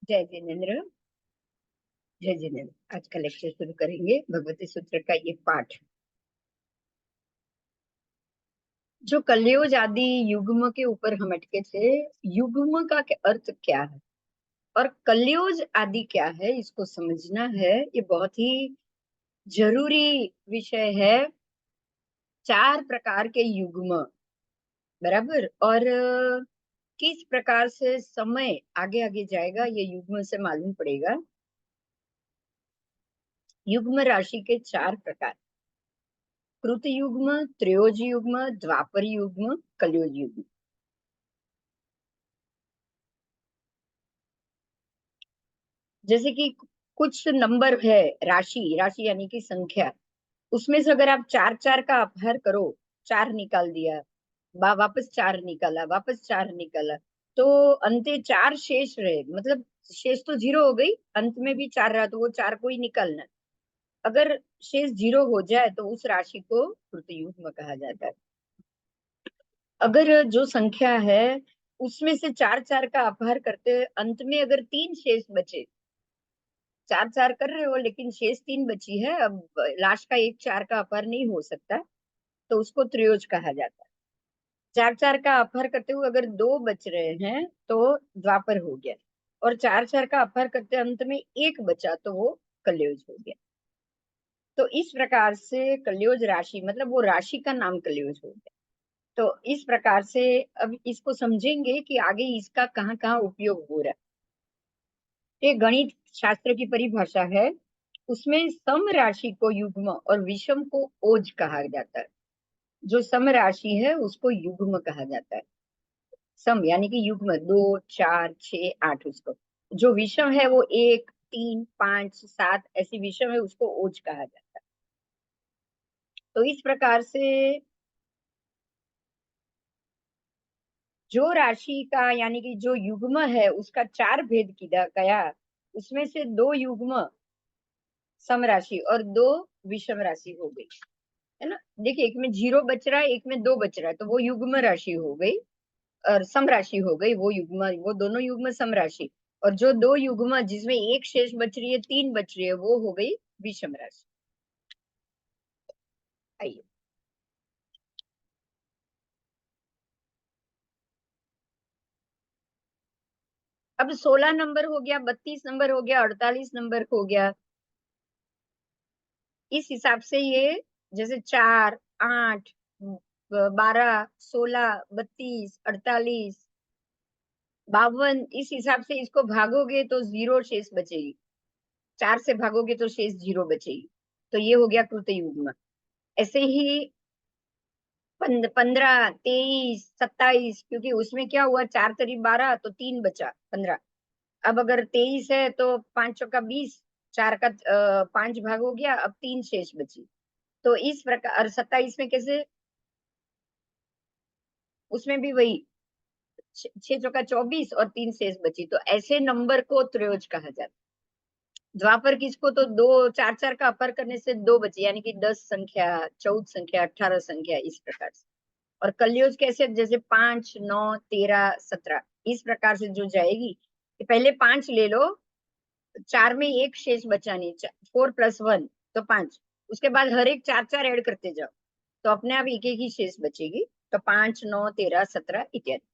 जय जिनेन्द्र। जय जिनेन्द्र। आज का लेक्चर शुरू करेंगे भगवती सूत्र का ये पाठ। जो कलयुग आदि युग्म के ऊपर हम अटके थे, युग्म का अर्थ क्या है और कलयुग आदि क्या है, इसको समझना है। ये बहुत ही जरूरी विषय है। 4 प्रकार के युग्म, बराबर। और किस प्रकार से समय आगे आगे जाएगा ये युग्म से मालूम पड़ेगा। युग्म राशि के 4 प्रकार: कृत युग्म, त्रयोज युग्म, द्वापर युग्म, कलयुग युग्म। जैसे कि कुछ नंबर है, राशि, राशि यानी कि संख्या, उसमें से अगर आप 4 4 का अपहार करो, 4 निकाल दिया, वापस 4 निकाला, वापस 4 निकाला, तो अंते 4 शेष रहे, मतलब शेष तो 0 हो गई, अंत में भी 4 रहा, तो वो 4 को ही निकालना। अगर शेष 0 हो जाए तो उस राशि को कृतयुग्म कहा जाता है। अगर जो संख्या है उसमें से 4 4 का अपहार करते अंत में अगर 3 शेष बचे, 4 4 कर रहे हो लेकिन शेष 3 बची है, अब लास्ट का एक 4 का अपहार नहीं हो सकता, तो उसको त्रयोज कहा जाता है। 4 4 का अपहार करते हुए अगर 2 बच रहे हैं तो द्वापर हो गया, और 4 4 का अपहार करते अंत में 1 बचा तो वो कलयुज हो गया। तो इस प्रकार से कलयुज राशि, मतलब वो राशि का नाम कलयुज हो गया। तो इस प्रकार से अब इसको समझेंगे कि आगे इसका कहाँ कहाँ उपयोग हो रहा है। ये गणित शास्त्र की परिभाषा है। उसमें सम राशि को युग्म और विषम को ओज कहा जाता है। जो सम राशि है उसको युग्म कहा जाता है। सम यानी कि युग्म 2 4 6 8, उसको। जो विषम है वो 1 3 5 7 ऐसी विषम है, उसको ओज कहा जाता है। तो इस प्रकार से जो राशि का यानी कि जो युग्म है उसका 4 भेद किया गया, उसमें से 2 युग्म सम राशि और 2 विषम राशि हो गई, है ना। देखिए, एक में 0 बच रहा है, एक में 2 बच रहा है, तो वो युग्म राशि हो गई और सम राशि हो गई। वो युग्म, वो दोनों युग्म सम राशि। और जो 2 युग्म जिसमें एक शेष बच रही है, 3 बच रही है, वो हो गई विषम राशि। आइए, अब 16 नंबर हो गया, 32 नंबर हो गया, 48 नंबर हो गया। इस हिसाब से ये, जैसे 4 8 12 16 32 48 52, इस हिसाब से इसको भागोगे तो 0 शेष बचेगी। 4 से भागोगे तो शेष 0 बचेगी। तो ये हो गया कृत युग्म। ऐसे ही 15 23 27, क्योंकि उसमें क्या हुआ, 4 तरी 12 तो 3 बचा 15। अब अगर 23 है तो 5 चौका 20, 4 का 5 भाग हो गया, अब 3 शेष बची। तो इस प्रकार 27 में कैसे, उसमें भी वही 6 चौका 24 और 3 शेष बची, तो ऐसे नंबर को त्रयोज कहा जाता है। द्वापर किसको, तो 2 4 4 का अपर करने से 2 बचे, यानी कि 10 संख्या, 14 संख्या, 18 संख्या, इस प्रकार से। और कलयुग कैसे, जैसे 5 9 13 17, इस प्रकार से जो जाएगी। कि पहले 5 ले लो, 4 में एक शेष बचा नहीं, 4 + 1 तो 5। उसके बाद हर एक 4 4 ऐड करते जाओ, तो अपने आप एक एक ही शेष बचेगी। तो 5 9 13 17 इत्यादि।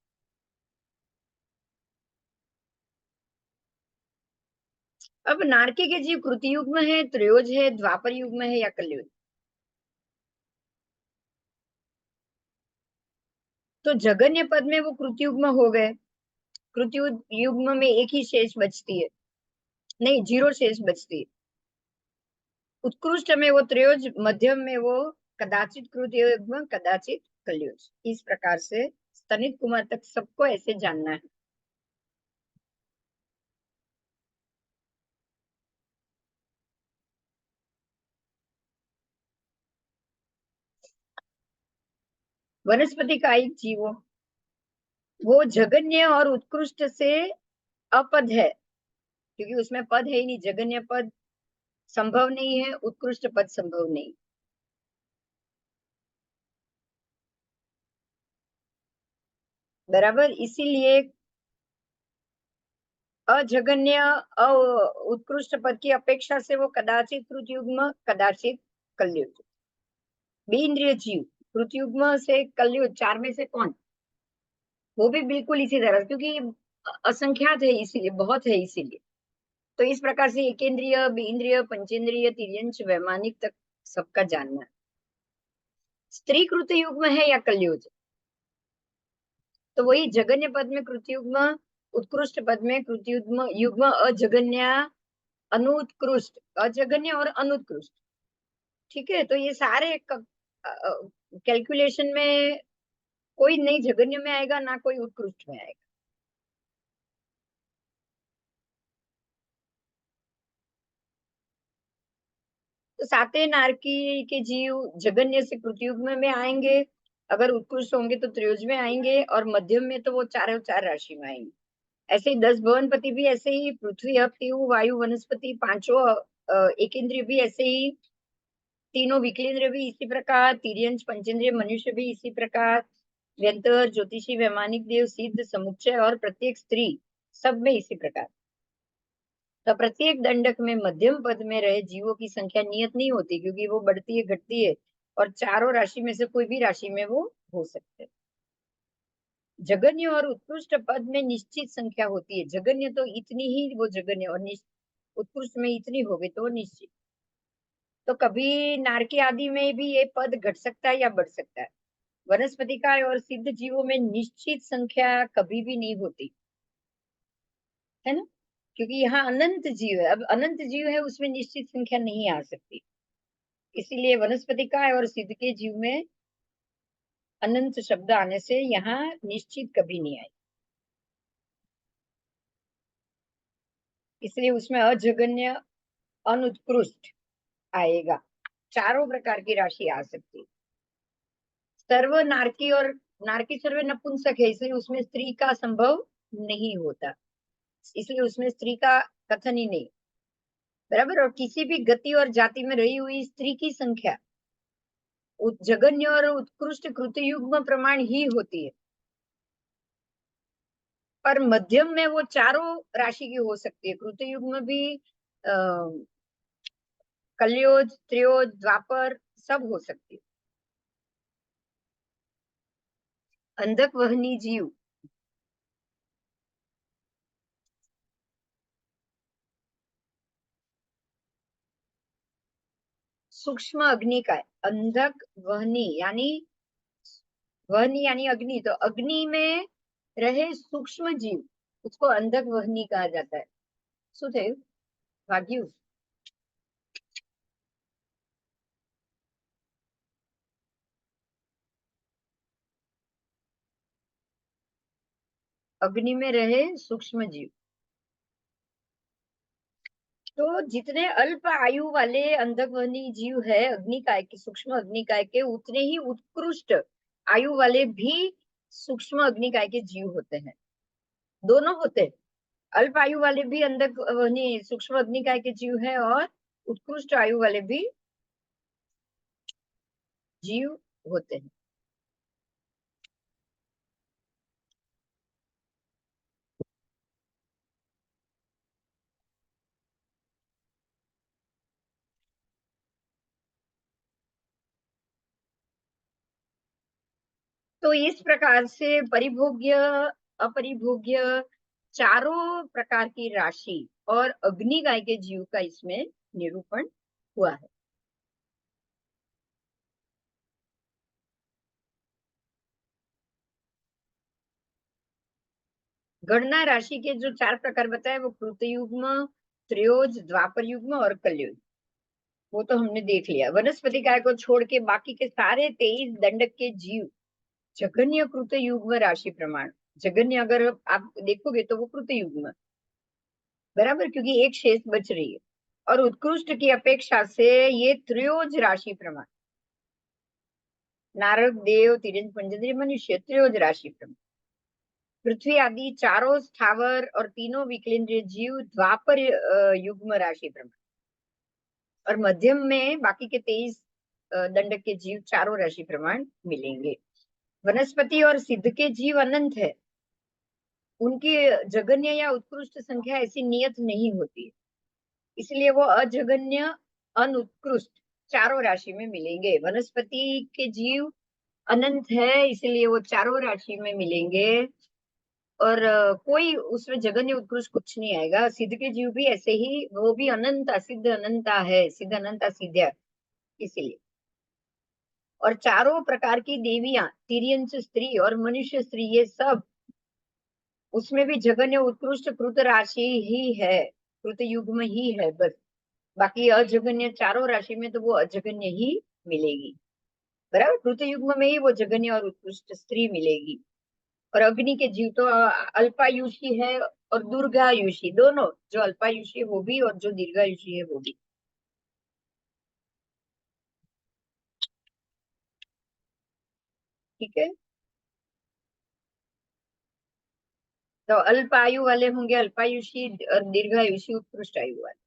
अब नारकी के जीव कृति युग में है, त्रयोज है, द्वापर युग में है या कलयुग। तो जगन्य पद में वो कृतयुग्म हो गए। कृतयुग्म में एक ही शेष बचती है, नहीं, 0 शेष बचती है। उत्कृष्ट में वो त्रयोज, मध्यम में वो कदाचित कृतयुग्म, कदाचित कलयुज। इस प्रकार से स्तनित कुमार तक सबको ऐसे जानना है। वनस्पति का एक जीव, वो जगन्य और उत्कृष्ट से अपद है, क्योंकि उसमें पद है ही नहीं। जगन्य पद संभव नहीं है, उत्कृष्ट पद संभव नहीं। बराबर, इसीलिए अजगन्य उत्कृष्ट पद की अपेक्षा से वो कदाचित कृतयुग्म, कदाचित कलयुग। बेइंद्रिय जीव, कृतयुग्म से कलयुग, चार में से कौन? वो भी बिल्कुल इसी तरह, क्योंकि असंख्यात है, इसीलिए बहुत है, इसीलिए। तो इस प्रकार से एकेंद्रिय, बेइंद्रिय, पंचेंद्रिय, तिर्यंच, वैमानिक तक सबका जानना है। स्त्री कृतयुग्म है या कलयुग? तो वही जगन्य पद में कृतयुग्म, उत्कृष्ट पद में कृतयुग्म, युग्म अजगन्य, अनुत्कृष्ट, अजगन्य और अनुत्कृष्ट। ठीक है, तो ये सारे कैलकुलेशन में कोई नहीं जगन्य में आएगा, ना कोई उत्कृष्ट में आएगा। तो सातवें नारकी के जीव जगन्य से कृतयुग्म में आएंगे, अगर उत्कृष्ट होंगे तो त्रियुज में आएंगे, और मध्यम में तो वो चारों चार राशि में आएंगे। ऐसे ही 10 भुवनपति भी ऐसे ही, पृथ्वी, अप, पीयू, वायु, वनस्पति, पांचों एक इंद्रिय भी ऐसे ही, तीनों विकलेंद्र भी इसी प्रकार, तिर्यंच पंचेंद्रिय मनुष्य भी इसी प्रकार, व्यंतर, ज्योतिषी, वैमानिक देव, सिद्ध, समुच्चय और प्रत्येक स्त्री, सब में इसी प्रकार। तो प्रत्येक दंडक में मध्यम पद में रहे जीवों की संख्या नियत नहीं होती, क्योंकि वो बढ़ती है, घटती है, और चारों राशि में से कोई भी राशि में वो हो सकते हैं। जगन्य और उत्कृष्ट पद में निश्चित संख्या होती है। जगन्य तो इतनी ही वो जगन्य, और उत्कृष्ट में इतनी हो गई तो निश्चित। तो कभी नारकी आदि में भी ये पद घट सकता है या बढ़ सकता है। वनस्पति का और सिद्ध जीवों में निश्चित संख्या कभी भी नहीं होती है ना, क्योंकि यहाँ अनंत जीव है। अब अनंत जीव है, उसमें निश्चित संख्या नहीं आ सकती, इसीलिए वनस्पति का और सिद्ध के जीव में अनंत शब्द आने से यहाँ निश्चित कभी नहीं आए, इसलिए उसमें अजगन्य, अनुत्कृष्ट आएगा। चारों प्रकार की राशि आ सकती है। सर्व नारकी, और नारकी सर्व नपुंसक है, इसलिए उसमें स्त्री का संभव नहीं होता, इसलिए उसमें स्त्री का कथन ही नहीं। बराबर। और किसी भी गति और जाति में रही हुई स्त्री की संख्या जगन्य और उत्कृष्ट कृतयुग्म प्रमाण ही होती है, पर मध्यम में वो चारों राशि की हो सकती है, कृतयुग्म भी, कलयोज, त्रियोज, द्वापर, सब हो सकती है। अंधक वहनी जीव, सूक्ष्म अग्नि का है। अंधक वहनी यानी, वहनी यानी अग्नि, तो अग्नि में रहे सूक्ष्म जीव, उसको अंधक वहनी कहा जाता है। શું થયું? ભાગ્યું? अग्नि में रहे सूक्ष्म जीव, तो जितने अल्प आयु वाले अंधकवहनी जीव है अग्निकाय के, सूक्ष्म अग्निकाय के, उतने ही उत्कृष्ट आयु वाले भी सूक्ष्म अग्निकाय के जीव होते हैं। दोनों होते हैं, अल्प आयु वाले भी अंधकवहनी सूक्ष्म अग्निकाय के जीव है, और उत्कृष्ट आयु वाले भी जीव होते हैं। तो इस प्रकार से परिभोग्य, अपरिभोग्य, चारों प्रकार की राशि और अग्निकाय के जीव का इसमें निरूपण हुआ है। गणना राशि के जो चार प्रकार बताए, वो कृतयुग्म, त्रियोज, द्वापर युग्म और कलयुग, वो तो हमने देख लिया। वनस्पति काय को छोड़ के बाकी के सारे 23 दंडक के जीव जघन्य कृत युग्म राशि प्रमाण। जघन्य अगर आप देखोगे तो वो कृत युग्म, बराबर, क्योंकि एक शेष बच रही है। और उत्कृष्ट की अपेक्षा से ये त्रियोज राशि प्रमाण, नारद, देव, तिरंज, पंचेंद्रिय, मनुष्य, त्रियोज राशि प्रमाण। पृथ्वी आदि चारों स्थावर और तीनों विकलेंद्रिय जीव द्वापर युग्म राशि प्रमाण, और मध्यम में बाकी के 23 दंडक के जीव चारों राशि प्रमाण मिलेंगे। वनस्पति और सिद्ध के जीव अनंत है, उनकी जघन्य या उत्कृष्ट संख्या ऐसी नियत नहीं होती, इसलिए वो अजघन्य अनुत्कृष्ट चारों राशि में मिलेंगे। वनस्पति के जीव अनंत है, इसलिए वो चारों राशि में मिलेंगे। और कोई उसमें जघन्य उत्कृष्ट कुछ नहीं आएगा। सिद्ध के जीव भी ऐसे ही, वो भी अनंत असिद्ध अनंता है, सिद्ध अनंत असिद्ध, इसीलिए। और चारों प्रकार की देवियां, तिर्यंश स्त्री और मनुष्य स्त्री, ये सब उसमें भी जघन्य उत्कृष्ट कृत राशि ही है, कृत युग्म ही है बस। बाकी अजघन्य चारों राशि में तो वो अजघन्य ही मिलेगी, बराबर। कृत युग्म में ही वो जघन्य और उत्कृष्ट स्त्री मिलेगी। और अग्नि के जीव तो अल्पायुषी है और दीर्घायुषी, दोनों, जो अल्पायुषी है वो भी और जो दीर्घायुषी है वो भी। ठीक है, तो अल्प आयु वाले होंगे अल्पायुषी और दीर्घायुषी उत्कृष्ट आयु वाले।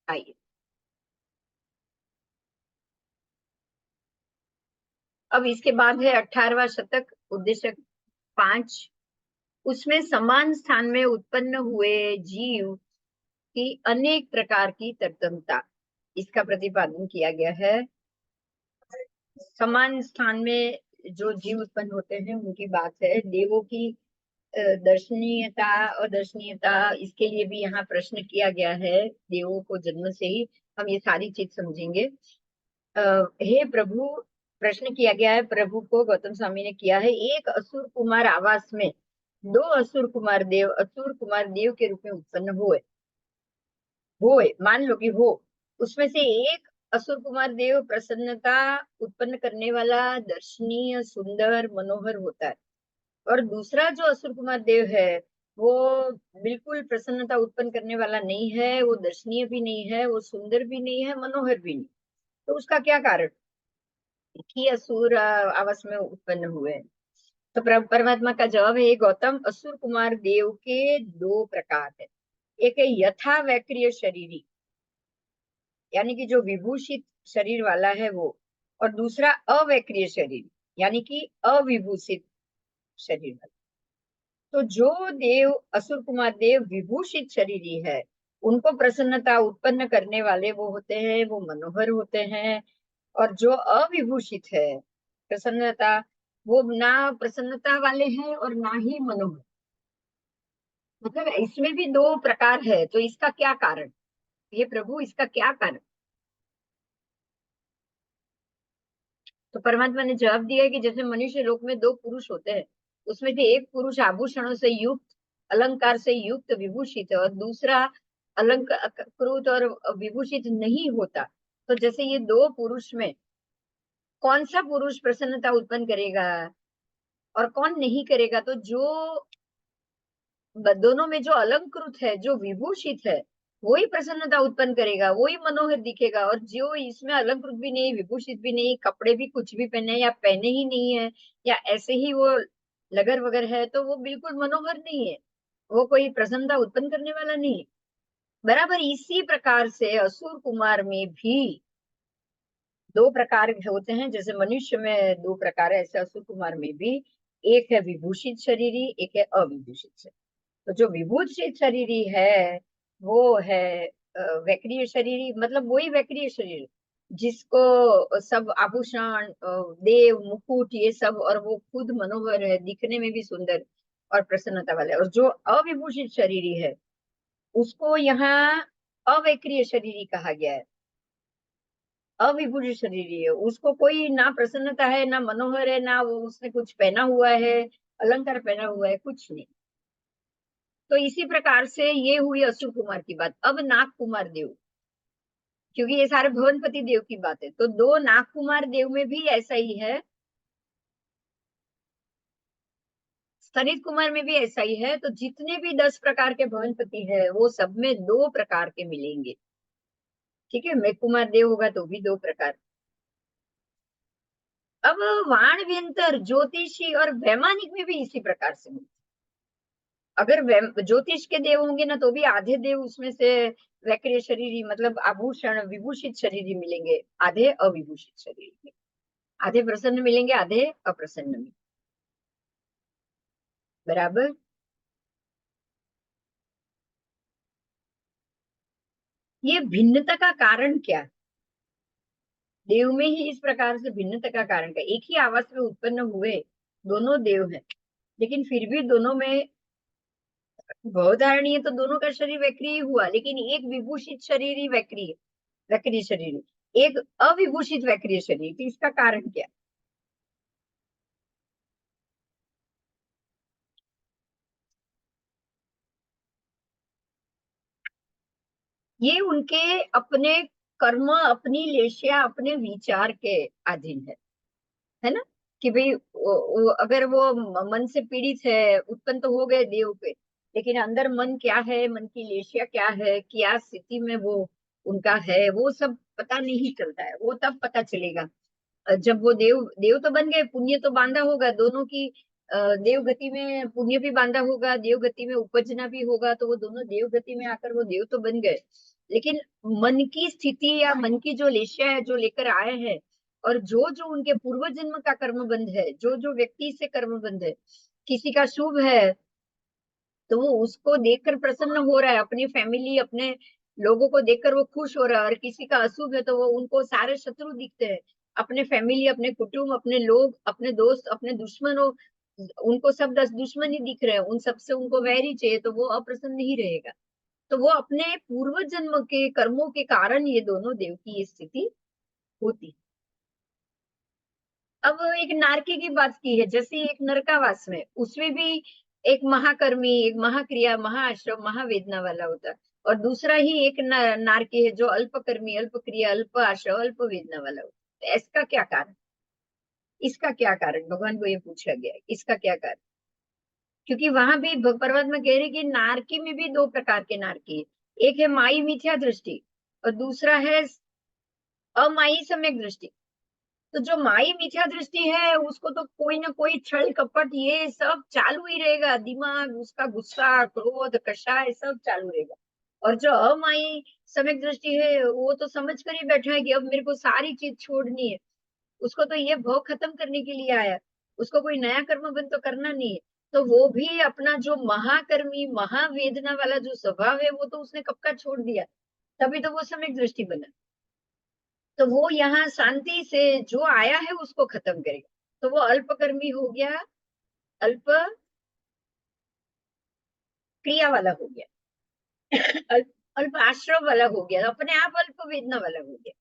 आइए, अब इसके बाद है 18वां शतक, उद्देश्य 5। उसमें समान स्थान में उत्पन्न हुए जीव की अनेक प्रकार की तरतमता, इसका प्रतिपादन किया गया है। समान स्थान में जो जीव उत्पन्न होते हैं उनकी बात है। देवों की दर्शनीयता और दर्शनीयता, इसके लिए भी यहाँ प्रश्न किया गया है। देवों को जन्म से ही हम ये सारी चीज समझेंगे। हे प्रभु, प्रश्न किया गया है प्रभु को, गौतम स्वामी ने किया है। एक असुर कुमार आवास में दो असुर कुमार देव के रूप में उत्पन्न हुए, मान लो कि हो। उसमें से एक असुर कुमार देव प्रसन्नता उत्पन्न करने वाला, दर्शनीय, सुंदर, मनोहर होता है। और दूसरा जो असुर कुमार देव है, वो बिल्कुल प्रसन्नता उत्पन्न करने वाला नहीं है, वो दर्शनीय भी नहीं है, वो सुंदर भी नहीं है, मनोहर भी नहीं। तो उसका क्या कारण कि असुर आवास में उत्पन्न हुए? तो परमात्मा का जवाब है, गौतम, असुर कुमार देव के दो प्रकार है। एक है यथा वैक्रिय शरीरी, यानी कि जो विभूषित शरीर वाला है वो। और दूसरा अवैक्रिय शरीर, यानी कि अविभूषित शरीर वाला। तो जो देव, असुर कुमार देव विभूषित शरीरी है, उनको प्रसन्नता उत्पन्न करने वाले वो होते हैं, वो मनोहर होते हैं। और जो अविभूषित है प्रसन्नता, वो ना प्रसन्नता वाले हैं और ना ही मनोहर। मतलब इसमें भी दो प्रकार है, तो इसका क्या कारण? ये प्रभु, इसका क्या कारण? तो परमात्मा ने जवाब दिया है कि जैसे मनुष्य लोक में दो पुरुष होते हैं, उसमें से एक पुरुष आभूषणों से युक्त, अलंकार से युक्त, विभूषित है, और दूसरा अलंकृत और विभूषित नहीं होता। तो जैसे ये दो पुरुष में कौन सा पुरुष प्रसन्नता उत्पन्न करेगा और कौन नहीं करेगा? तो जो दोनों में जो अलंकृत है, जो विभूषित है, वही प्रसन्नता उत्पन्न करेगा, वही मनोहर दिखेगा। और जो इसमें अलंकृत भी नहीं, विभूषित भी नहीं, कपड़े भी कुछ भी पहने या पहने ही नहीं है, या ऐसे ही वो लगर वगर है, तो वो बिल्कुल मनोहर नहीं है, वो कोई प्रसन्नता उत्पन्न करने वाला नहीं है। बराबर इसी प्रकार से असुर कुमार में भी दो प्रकार होते हैं। जैसे मनुष्य में दो प्रकार है, ऐसे असुर कुमार में भी एक है विभूषित शरीरी, एक है अविभूषित शरीर। तो जो विभूषित शरीरी है वो है वैक्रिय शरीरी, मतलब वही वैक्रिय शरीर जिसको सब आभूषण, देव, मुकुट, ये सब, और वो खुद मनोहर है, दिखने में भी सुंदर और प्रसन्नता वाला है। और जो अविभूषित शरीरी है, उसको यहाँ अवैक्रिय शरीरी कहा गया है। अविभूषित शरीरी है, उसको कोई ना प्रसन्नता है, ना मनोहर है, ना वो उसने कुछ पहना हुआ है, अलंकार पहना हुआ है, कुछ नहीं। तो इसी प्रकार से ये हुई असुर कुमार की बात। अब नाग कुमार देव, क्योंकि ये सारे भुवनपति देव की बात है, तो दो नाग कुमार देव में भी ऐसा ही है, स्तनित कुमार में भी ऐसा ही है। तो जितने भी 10 प्रकार के भुवनपति है, वो सब में दो प्रकार के मिलेंगे। ठीक है, मेघ कुमार देव होगा तो भी दो प्रकार। अब वाण व्यंतर, ज्योतिषी और वैमानिक में भी इसी प्रकार से मिलते। अगर ज्योतिष के देव होंगे ना, तो भी आधे देव उसमें से वैक्रिय शरीरी, मतलब आभूषण विभूषित शरीरी मिलेंगे, आधे अविभूषित शरीर। आधे प्रसन्न मिलेंगे, आधे अप्रसन्न मिलेंगे। बराबर। ये भिन्नता का कारण क्या है? देव में ही इस प्रकार से भिन्नता का कारण क्या? एक ही आवाज में उत्पन्न हुए, दोनों देव हैं, लेकिन फिर भी दोनों में बहुधारणीय, तो दोनों का शरीर वैक्री ही हुआ, लेकिन एक विभूषित शरीर ही वैक्री है, वैक्री शरीर, एक अविभूषित वैक्री शरीर, तो इसका कारण क्या? ये उनके अपने कर्म, अपनी लेशिया, अपने विचार के अधीन है ना? कि भाई अगर वो मन से पीड़ित है, उत्पन्न तो हो गए देव पे, लेकिन अंदर मन क्या है, मन की लेशिया क्या है, क्या स्थिति में वो उनका है, वो सब पता नहीं चलता है। वो तब पता चलेगा जब वो देव, देव तो बन गए, पुण्य तो बांधा होगा दोनों की। देव गति में पुण्य भी बांधा होगा, देव गति में उपजना भी होगा, तो वो दोनों देव गति में आकर वो देव तो बन गए। लेकिन मन की स्थिति या मन की जो लेशिया है, जो लेकर आए हैं, और जो जो उनके पूर्व जन्म का कर्म बंध है, जो जो व्यक्ति से कर्म बंध है, किसी का शुभ है तो वो उसको देखकर प्रसन्न हो रहा है, अपनी फैमिली, अपने लोगों को देखकर वो खुश हो रहा है, और किसी का अशुभ है तो वो उनको सारे शत्रु दिखते हैं, अपने फैमिली, अपने कुटुंब, अपने लोग, अपने दोस्त, अपने दुश्मनों, उनको सब 10 दुश्मन ही दिख रहे हैं, उन सबसे उनको वैर ही चाहिए, तो वो अप्रसन्न नहीं रहेगा। तो वो अपने पूर्व जन्म के कर्मों के कारण ये दोनों देव की ये स्थिति होती। अब एक नारकी की बात की है, जैसे एक नरकावास में, उसमें भी एक महाकर्मी, एक महाक्रिया, महाआश्रम, महावेदना वाला होता है, और दूसरा ही एक नारकी है जो अल्पकर्मी, अल्प क्रिया, अल्प आश्रम, अल्प वेदना वाला होता है। इसका क्या कारण? इसका क्या कारण भगवान को ये पूछा गया है, इसका क्या कारण? क्योंकि वहां भी परमात्मा कह रहे कि नारकी में भी दो प्रकार के नारकी है, एक है माई मिथ्या दृष्टि, और दूसरा है अमाई सम्यक दृष्टि। तो जो माई मिथ्या दृष्टि है उसको तो कोई ना कोई छल कपट ये सब चालू ही रहेगा, दिमाग उसका गुस्सा, क्रोध, कषाय सब चालू रहेगा। और जो अमाई सम्यक दृष्टि है वो तो समझ कर ही बैठा है कि अब मेरे को सारी चीज छोड़नी है, उसको तो ये भोग खत्म करने के लिए आया, उसको कोई नया कर्म बंद तो करना नहीं है। तो वो भी अपना जो महाकर्मी, महावेदना वाला जो स्वभाव है वो तो उसने कब का छोड़ दिया, तभी तो वो सम्यक दृष्टि बना। तो वो यहाँ शांति से जो आया है उसको खत्म करेगा, तो वो अल्पकर्मी हो गया, अल्प क्रिया वाला हो गया, अल्प अल्प आश्रम वाला हो गया, अपने आप अल्प वेदना वाला हो गया।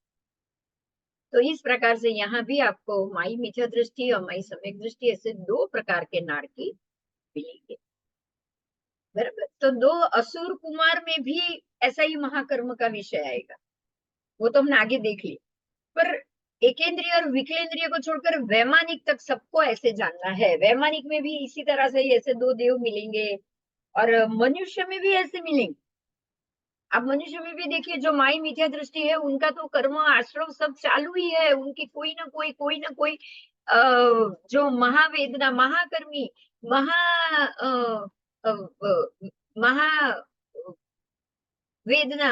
तो इस प्रकार से यहाँ भी आपको माई मिथ्या दृष्टि और माई सम्यक दृष्टि, ऐसे दो प्रकार के नारकी मिलेंगे। बराबर। तो दो असुर कुमार में भी ऐसा ही महाकर्म का विषय आएगा, वो तो हमने आगे देख लिया। पर एकेंद्रिय और विकलेंद्रिय को छोड़कर वैमानिक तक सबको ऐसे जानना है। वैमानिक में भी इसी तरह से ऐसे दो देव मिलेंगे, और मनुष्य में भी ऐसे मिलेंगे। अब मनुष्य में भी देखिए, जो माई मिथ्या दृष्टि है उनका तो कर्म आश्रम सब चालू ही है, उनकी कोई ना कोई जो महावेदना, महाकर्मी, महा महा वेदना,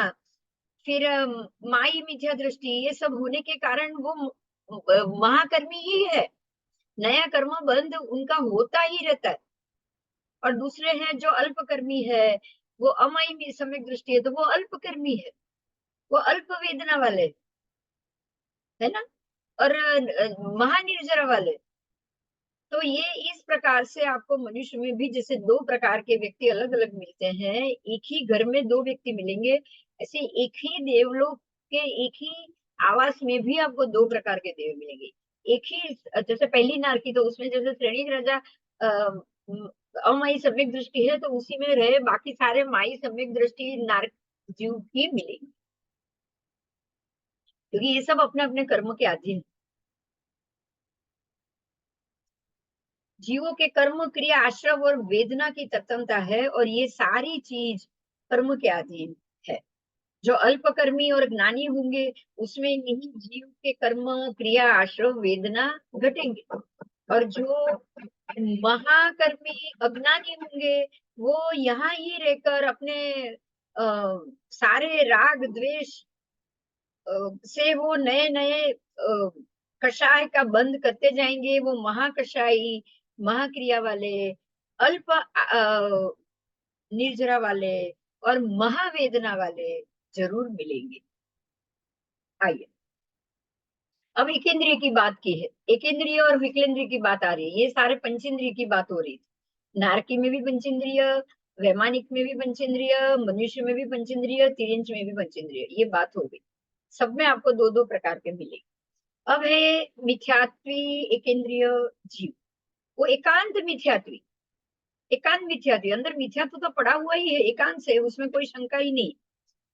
फिर माई मिथ्या दृष्टि, ये सब होने के कारण वो महाकर्मी ही है, नया कर्म बंध उनका होता ही रहता है। और दूसरे हैं जो अल्पकर्मी है, वो अमाई में सम्यक दृष्टि है, तो वो अल्पकर्मी है, वो अल्प वेदना वाले, है ना? और महानिर्जरा वाले। तो ये इस प्रकार से आपको मनुष्य में भी जैसे दो प्रकार के व्यक्ति अलग अलग मिलते हैं, एक ही घर में दो व्यक्ति मिलेंगे, ऐसे एक ही देवलोक के एक ही आवास में भी आपको दो प्रकार के देव मिलेंगे। एक ही, जैसे पहली नार की, तो उसमें जैसे श्रेणी राजा अमाई सम्यक दृष्टि है, तो उसी में रहे बाकी सारे माई सम्यक दृष्टि नार जीव भी मिलेंगे, क्योंकि ये सब अपने अपने कर्म के अधीन। जीवों के कर्म, क्रिया, आश्रम और वेदना की तत्वता है, और ये सारी चीज कर्म के अधीन है। जो अल्पकर्मी और ज्ञानी होंगे उसमें यही जीव के कर्म, क्रिया, आश्रम, वेदना घटेंगे, और जो महाकर्मी अज्ञानी होंगे वो यहाँ ही रहकर अपने सारे राग द्वेष से वो नए नए कषाय का बंद करते जाएंगे, वो महाकषायी, महाक्रिया वाले, अल्प निर्जरा वाले और महावेदना वाले जरूर मिलेंगे। आइए, अब एकेंद्रिय की बात की है, एकेंद्रिय और विकेंद्रिय की बात आ रही है, ये सारे पंचेंद्रिय की बात हो रही थी। नारकी में भी पंचेंद्रिय, वैमानिक में भी पंचेंद्रिय, मनुष्य में भी पंचेंद्रिय, तिर्यंच में भी पंचेंद्रिय, ये बात हो गई। सब में आपको दो दो प्रकार के मिले। अब है मिथ्यात्वी एकेंद्रिय जीव, वो एकांत मिथ्यात्वी, एकांत मिथ्यात्वी, अंदर मिथ्यात्व तो पड़ा हुआ ही है, एकांत से, उसमें कोई शंका ही नहीं।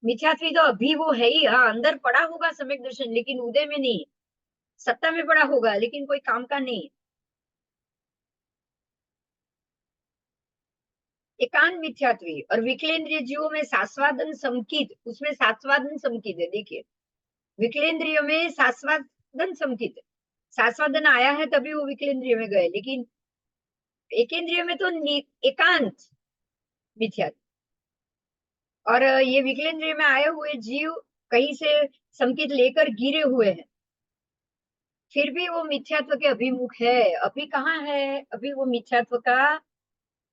मिथ्यात्वी तो अभी वो है ही, हाँ अंदर पड़ा होगा सम्यक दर्शन, लेकिन उदय में नहीं, सत्ता में पड़ा होगा लेकिन कोई काम का नहीं। एकांत मिथ्यात्वी और विकलेंद्रिय जीवों में सास्वादन समकित, उसमें सास्वादन समकित है, देखिए विकलेंद्रिय में सास्वादन समकित है, सास्वादन आया है तभी वो विकलेंद्रिय में गए, लेकिन एकेंद्रिय में तो एकांत मिथ्यात्व। और ये विकलेंद्रिय में आए हुए जीव कहीं से संकेत लेकर गिरे हुए हैं, फिर भी वो मिथ्यात्व के अभिमुख है। अभी कहाँ है, अभी वो मिथ्यात्व का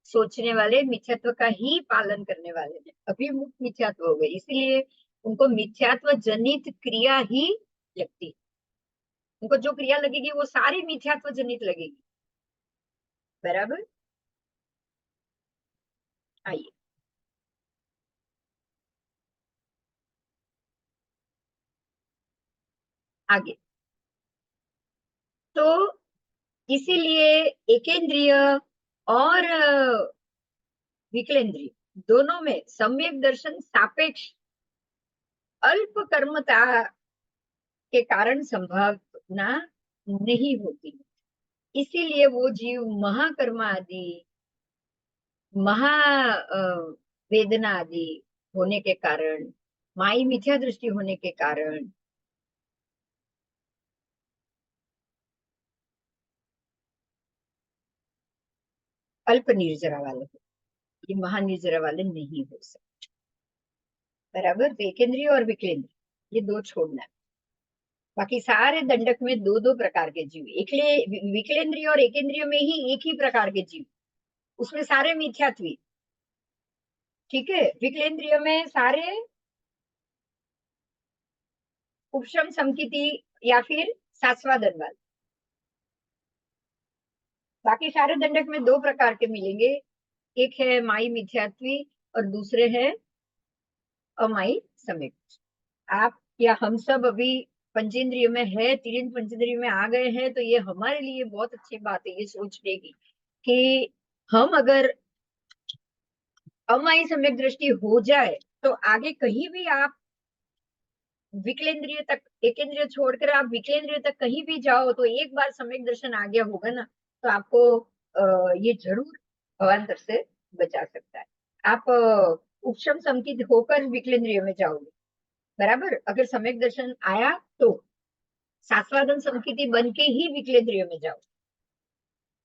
सोचने वाले, मिथ्यात्व का ही पालन करने वाले हैं, अभिमुख मिथ्यात्व हो गए, इसीलिए उनको मिथ्यात्व जनित क्रिया ही लगती। उनको जो क्रिया लगेगी वो सारी मिथ्यात्व जनित लगेगी। बराबर। आइए आगे। तो इसीलिए एकेंद्रिय और विकलेंद्रिय दोनों में सम्यक दर्शन सापेक्ष अल्प कर्मता के कारण संभावना नहीं होती, इसीलिए वो जीव महाकर्म आदि, महा वेदना आदि होने के कारण, माई मिथ्या दृष्टि होने के कारण अल्प निर्जरा वाले हो, ये महानिर्जरा वाले नहीं हो सकते। बराबर, तो एकेंद्रिय और विकेंद्रिय ये दो छोड़ना है। बाकी सारे दंडक में दो दो प्रकार के जीव, एकले विकलेंद्रिय और एकेंद्रिय में ही एक ही प्रकार के जीव, उसमें सारे मिथ्यात्वी। ठीक है, विकलेंद्रिय में सारे उपशम संकिति या फिर सास्वादन वाले। बाकी सारे दंडक में दो प्रकार के मिलेंगे, एक है माई मिथ्यात्वी और दूसरे है अमाई समेत। आप या हम सब अभी पंचेंद्रिय में है, तिरिंद पंचेंद्रिय में आ गए हैं, तो ये हमारे लिए बहुत अच्छी बात है ये सोचने की कि हम अगर अमाई सम्यक दृष्टि हो जाए तो आगे कहीं भी आप विकलेंद्रिय तक, एकेंद्रिय छोड़कर आप विकलेंद्रिय तक कहीं भी जाओ तो एक बार सम्यक दर्शन आ गया होगा ना, तो आपको ये जरूर भवांतर से बचा सकता है। आप उपशम संकित होकर विकलेंद्रिय में जाओगे। बराबर, अगर सम्यक दर्शन आया तो सास्वादन संकिति बन के ही विकलेंद्रिय में जाओ।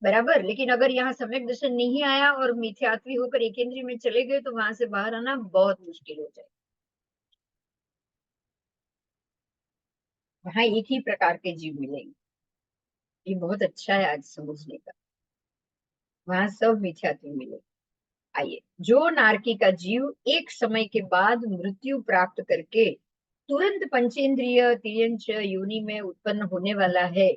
बराबर, लेकिन अगर यहाँ सम्यक दर्शन नहीं आया और मिथ्यात्वी होकर एकेंद्रिय में चले गए तो वहां से बाहर आना बहुत मुश्किल हो जाए। वहां एक ही प्रकार के जीव मिलेंगे, ये बहुत अच्छा है आज समझने का, वहां सब मिथ्यात्व मिले। आइए, जो नारकी का जीव एक समय के बाद मृत्यु प्राप्त करके तुरंत पंचेंद्रिय तिर्यंच योनि में उत्पन्न होने वाला है,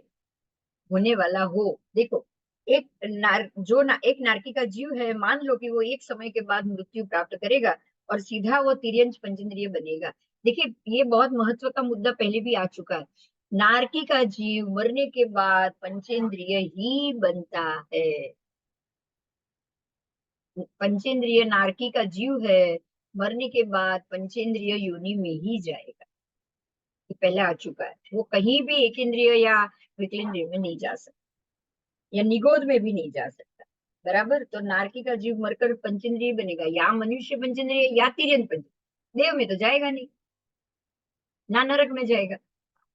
होने वाला हो, देखो एक एक नारकी का जीव है, मान लो कि वो एक समय के बाद मृत्यु प्राप्त करेगा और सीधा वो तिर्यंच पंचेंद्रिय बनेगा। देखिए, ये बहुत महत्व का मुद्दा पहले भी आ चुका है, नारकी का जीव मरने के बाद पंचेंद्रिय ही बनता है। पंचेंद्रिय नारकी का जीव है, मरने के बाद पंचेंद्रिय योनि में ही जाएगा, ये पहले आ चुका है, वो कहीं भी एकेंद्रिय या विकेंद्रिय में नहीं जा सकता, या निगोद में भी नहीं जा सकता। बराबर, तो नारकी का जीव मरकर पंचेंद्रिय बनेगा, या मनुष्य पंचेंद्रिय या तिर्यन पंचेंद्रिय, देव में तो जाएगा नहीं, ना नरक में जाएगा,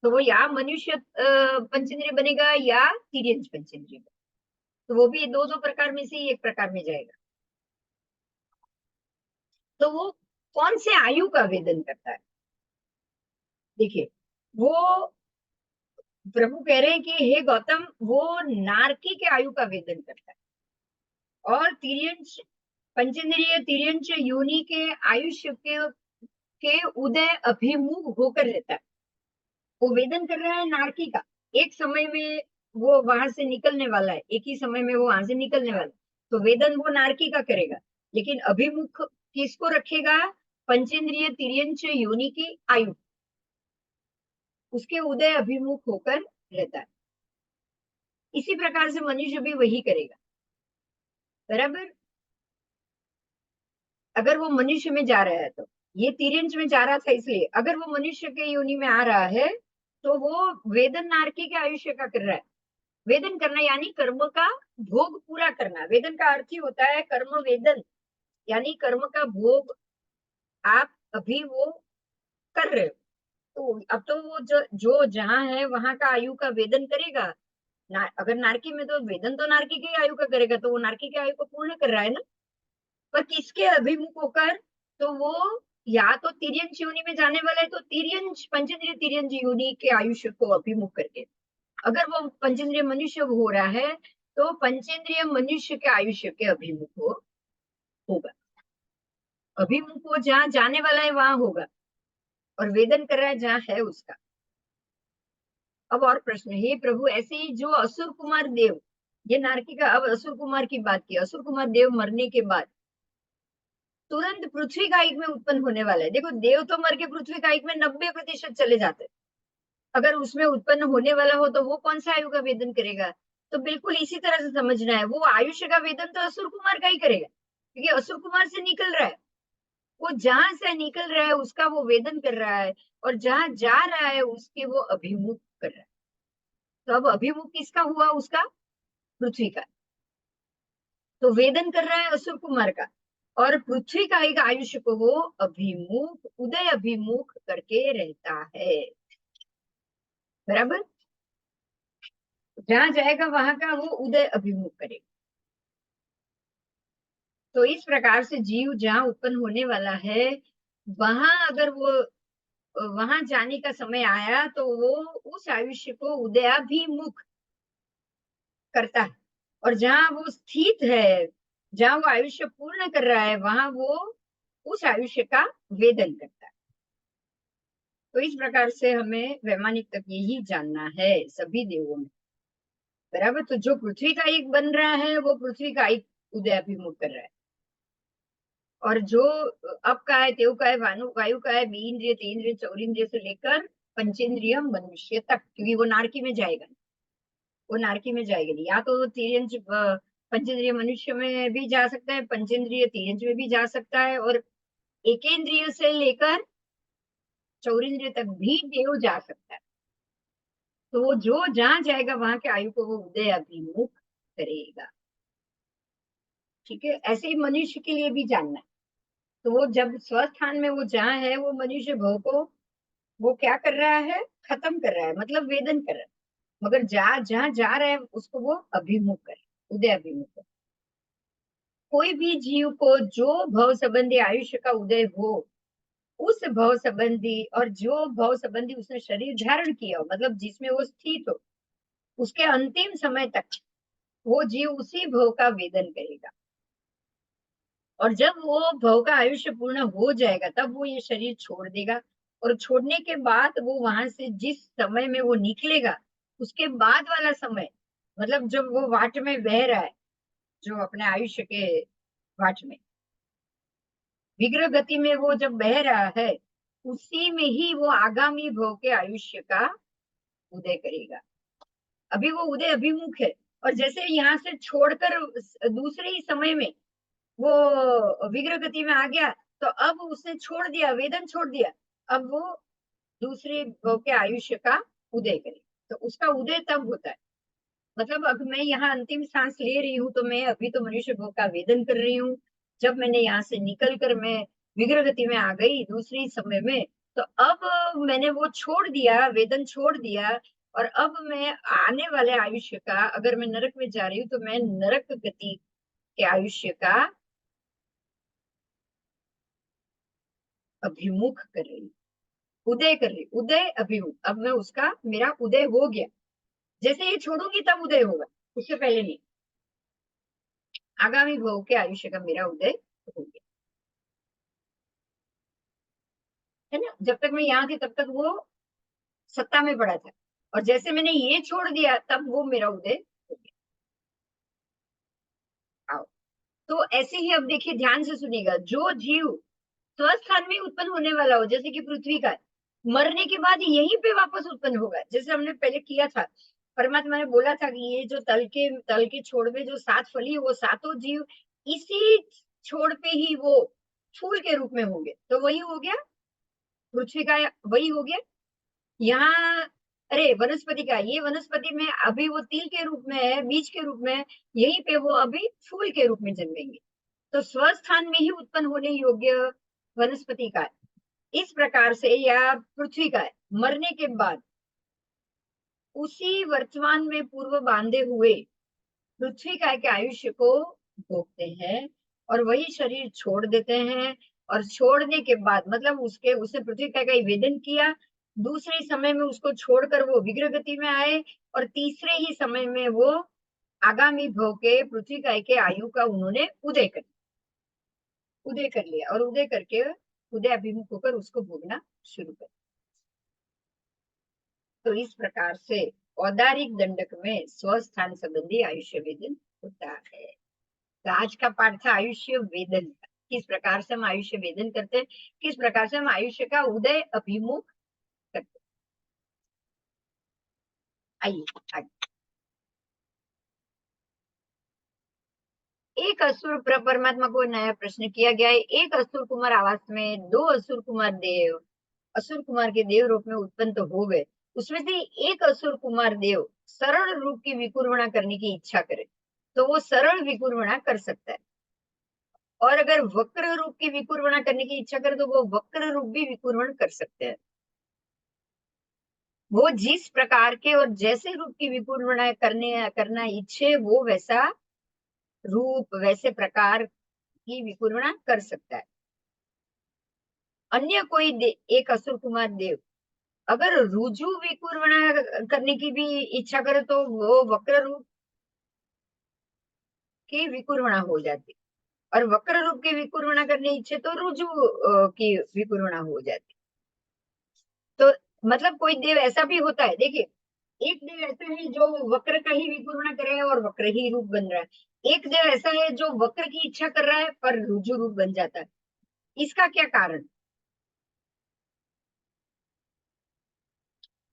तो वो या मनुष्य पंचेंद्रिय बनेगा या तिर्यन पंचेंद्रिय, तो वो भी दो दो प्रकार में से ही एक प्रकार में जाएगा। तो वो कौन से आयु का वेदन करता है, देखिए वो प्रभु कह रहे हैं कि हे गौतम, वो नारकी के आयु का वेदन करता है और तिर्यंच, पंचेंद्रिय तिर्यंच योनि के आयुष्य के उदय अभिमुख होकर रहता है। वो वेदन कर रहा है नारकी का, एक समय में वो वहां से निकलने वाला है, एक ही समय में वो वहां से निकलने वाला है, तो वेदन वो नारकी का करेगा, लेकिन अभिमुख किसको रखेगा? पंचेंद्रिय तिर्यंच योनि की आयु, उसके उदय अभिमुख होकर रहता है। इसी प्रकार से मनुष्य भी वही करेगा, बराबर। अगर वो मनुष्य में जा रहा है तो, ये तिर्यंच में जा रहा था इसलिए, अगर वो मनुष्य के योनि में आ रहा है तो वो वेदन नारकी के आयुष्य का कर रहा है। वेदन करना यानी कर्म का भोग पूरा करना, वेदन का अर्थ ही होता है कर्म वेदन, यानी कर्म का भोग आप अभी वो कर रहे हो। तो अब तो वो जो जहां है वहां का आयु का वेदन करेगा। अगर नारकी में, तो वेदन तो नारकी की आयु का करेगा, तो वो नारकी की आयु को पूर्ण कर रहा है ना। पर किसके अभिमुख होकर? तो वो या तो तिर्यंच योनि में जाने वाला है, तो तिर्यंच पंचेंद्रिय तिर्यंच योनि के आयुष्य को अभिमुख करके, अगर वो पंचेंद्रिय मनुष्य हो रहा है तो पंचेंद्रिय मनुष्य के आयुष्य के अभिमुख होगा। अभिमुख वो जहां जाने वाला है वहां होगा, और वेदन कर रहा है जहां है उसका। अब और प्रश्न, हे प्रभु, ऐसे ही जो असुर कुमार देव, ये नारकी का, अब असुर कुमार की बात की, असुर कुमार देव मरने के बाद तुरंत पृथ्वी कायिक में उत्पन्न होने वाला है। देखो, देव तो मर के पृथ्वी कायिक में 90% चले जाते हैं, अगर उसमें उत्पन्न होने वाला हो तो वो कौन सा आयु का वेदन करेगा? तो बिल्कुल इसी तरह से समझना है, वो आयुष्य का वेदन तो असुर कुमार का ही करेगा, क्योंकि असुर कुमार से निकल रहा है, वो जहां से निकल रहा है उसका वो वेदन कर रहा है, और जहां जा रहा है उसके वो अभिमुख कर रहा है। तो अब अभिमुख किसका हुआ? उसका, पृथ्वी का। तो वेदन कर रहा है असुर कुमार का, और पृथ्वी का एक आयुष्य को वो अभिमुख, उदय अभिमुख करके रहता है, बराबर। जहां जाएगा वहां का वो उदय अभिमुख करेगा। तो इस प्रकार से जीव जहां उत्पन्न होने वाला है, वहां अगर वो वहां जाने का समय आया तो वो उस आयुष्य को उदयाभिमुख करता है, और जहां वो स्थित है, जहां वो आयुष्य पूर्ण कर रहा है, वहां वो उस आयुष्य का वेदन करता है। तो इस प्रकार से हमें वैमानिक तक यही जानना है सभी देवों में, बराबर। तो जो पृथ्वी का एक बन रहा है वो पृथ्वी का एक उदयाभिमुख कर रहा है, और जो अब का है, तेव का है, वायु वायु का है, बी इंद्रिय, तेन्द्रिय, चौरिंद्रिय से लेकर पंचेंद्रिय मनुष्य तक, क्योंकि वो नारकी में जाएगा, वो नारकी में जाएगा नहीं। या तो वो तिर्यंच पंचेंद्रिय मनुष्य में भी जा सकता है, पंचेंद्रिय तिर्यंच में भी जा सकता है, और एकेंद्रिय से लेकर चौरिंद्रिय तक भी देव जा सकता है। तो वो जो जहां जाएगा वहां के आयु को वो उदय अभिमुख करेगा। ठीक है, ऐसे ही मनुष्य के लिए भी जानना है। तो वो जब स्वस्थान में वो जहाँ है, वो मनुष्य भव को वो क्या कर रहा है? खत्म कर रहा है, मतलब वेदन कर रहा है। मगर जहां जा रहा है उसको वो अभिमुख करे, उदय अभिमुख करे। कोई भी जीव को जो भव संबंधी आयुष्य का उदय हो, उस भव संबंधी, और जो भव संबंधी उसने शरीर धारण किया हो, मतलब जिसमें वो स्थित हो, उसके अंतिम समय तक वो जीव उसी भव का वेदन करेगा। और जब वो भव का आयुष्य पूर्ण हो जाएगा तब वो ये शरीर छोड़ देगा, और छोड़ने के बाद वो वहां से जिस समय में वो निकलेगा, उसके बाद वाला समय, मतलब जब वो वाट में बह रहा है, जो अपने आयुष्य के वाट में विग्रह गति में वो जब बह रहा है, उसी में ही वो आगामी भव के आयुष्य का उदय करेगा। अभी वो उदय अभिमुख है, और जैसे यहाँ से छोड़कर दूसरे ही समय में वो विग्रह गति में आ गया, तो अब उसने छोड़ दिया, वेदन छोड़ दिया, अब वो दूसरे भव के आयुष्य का उदय करे। तो उसका उदय तब होता है, मतलब अब मैं यहाँ अंतिम सांस ले रही हूँ, तो मैं अभी तो मनुष्य भव का वेदन कर रही हूँ। जब मैंने यहाँ से निकल कर मैं विग्रह गति में आ गई दूसरी समय में, तो अब मैंने वो छोड़ दिया, वेदन छोड़ दिया, और अब मैं आने वाले आयुष्य का, अगर मैं नरक में जा रही हूँ तो मैं नरक गति के आयुष्य का अभिमुख कर रही हूँ। उदय कर रही, उदय अभिमुख, अब मैं उसका, मेरा उदय हो गया, जैसे ये छोड़ूंगी तब उदय होगा, उससे पहले नहीं। आगामी भव के आयुष्य का मेरा उदय हो गया, है ना। जब तक मैं यहाँ थी तब तक वो सत्ता में पड़ा था, और जैसे मैंने ये छोड़ दिया तब वो मेरा उदय हो गया। आओ, तो ऐसे ही अब देखिए, ध्यान से सुनिएगा, जो जीव स्वस्थान में उत्पन्न होने वाला हो, जैसे कि पृथ्वी का, मरने के बाद यहीं पे वापस उत्पन्न होगा, जैसे हमने पहले किया था। परमात्मा ने बोला था कि ये जो तल के छोड़ में जो 7 फली है, वो सातों जीव इसी छोड़ पे ही वो फूल के रूप में होंगे, तो वही हो गया पृथ्वी का, वही हो गया यहाँ। अरे वनस्पति का, ये वनस्पति में अभी वो तिल के रूप में है, बीज के रूप में है, यहीं पे वो अभी फूल के रूप में जन्मेंगे। तो स्वस्थान में ही उत्पन्न होने योग्य वनस्पति का इस प्रकार से, या पृथ्वी का मरने के बाद उसी वर्तमान में पूर्व बांधे हुए पृथ्वी का के आयुष्य को भोगते हैं, और वही शरीर छोड़ देते हैं। और छोड़ने के बाद मतलब उसके उसने पृथ्वी का ही वेदन किया, दूसरे समय में उसको छोड़कर वो विग्रह गति में आए, और तीसरे ही समय में वो आगामी भव के पृथ्वी का के आयु का उन्होंने उदय कर लिया, और उदय करके उदय अभिमुख होकर उसको भोगना शुरू कर। तो इस प्रकार से औदारिक दंडक में स्वस्थान संबंधी आयुष्य वेदन होता है। तो आज का पाठ था आयुष्य वेदन का, किस प्रकार से हम आयुष्य वेदन करते हैं, किस प्रकार से हम आयुष्य का उदय अभिमुख करते हैं। आइए आगे। एक असुर परमात्मा को नया प्रश्न किया गया है। एक असुर कुमार आवास में दो असुर कुमार के देव रूप में उत्पन्न तो हो गए, उसमें से एक असुर कुमार देव सरल रूप की विकुर्वणा करने की इच्छा करे तो वो सरल विकुर्वणा कर सकता है, और अगर वक्र रूप की विकुर्वणा करने की इच्छा करे तो वो वक्र रूप भी विकुर्वण कर सकते हैं। वो जिस प्रकार के और जैसे रूप की विकुर्वणा करना इच्छे, वो वैसा रूप वैसे प्रकार की विकुर्वणा कर सकता है। अन्य कोई एक असुर कुमार देव अगर रुजु विकुर्वणा करने की भी इच्छा करे तो वो वक्र रूप की विकुर्वणा हो जाती, और वक्र रूप की विकुर्वणा करने इच्छे तो रुजु की विकुर्वणा हो जाती। तो मतलब कोई देव ऐसा भी होता है, देखिए, एक देव ऐसा है जो वक्र का ही विकुर्वणा कर रहा है और वक्र ही रूप बन रहा है, एक देव ऐसा है जो वक्र की इच्छा कर रहा है पर रुजु रूप बन जाता है। इसका क्या कारण?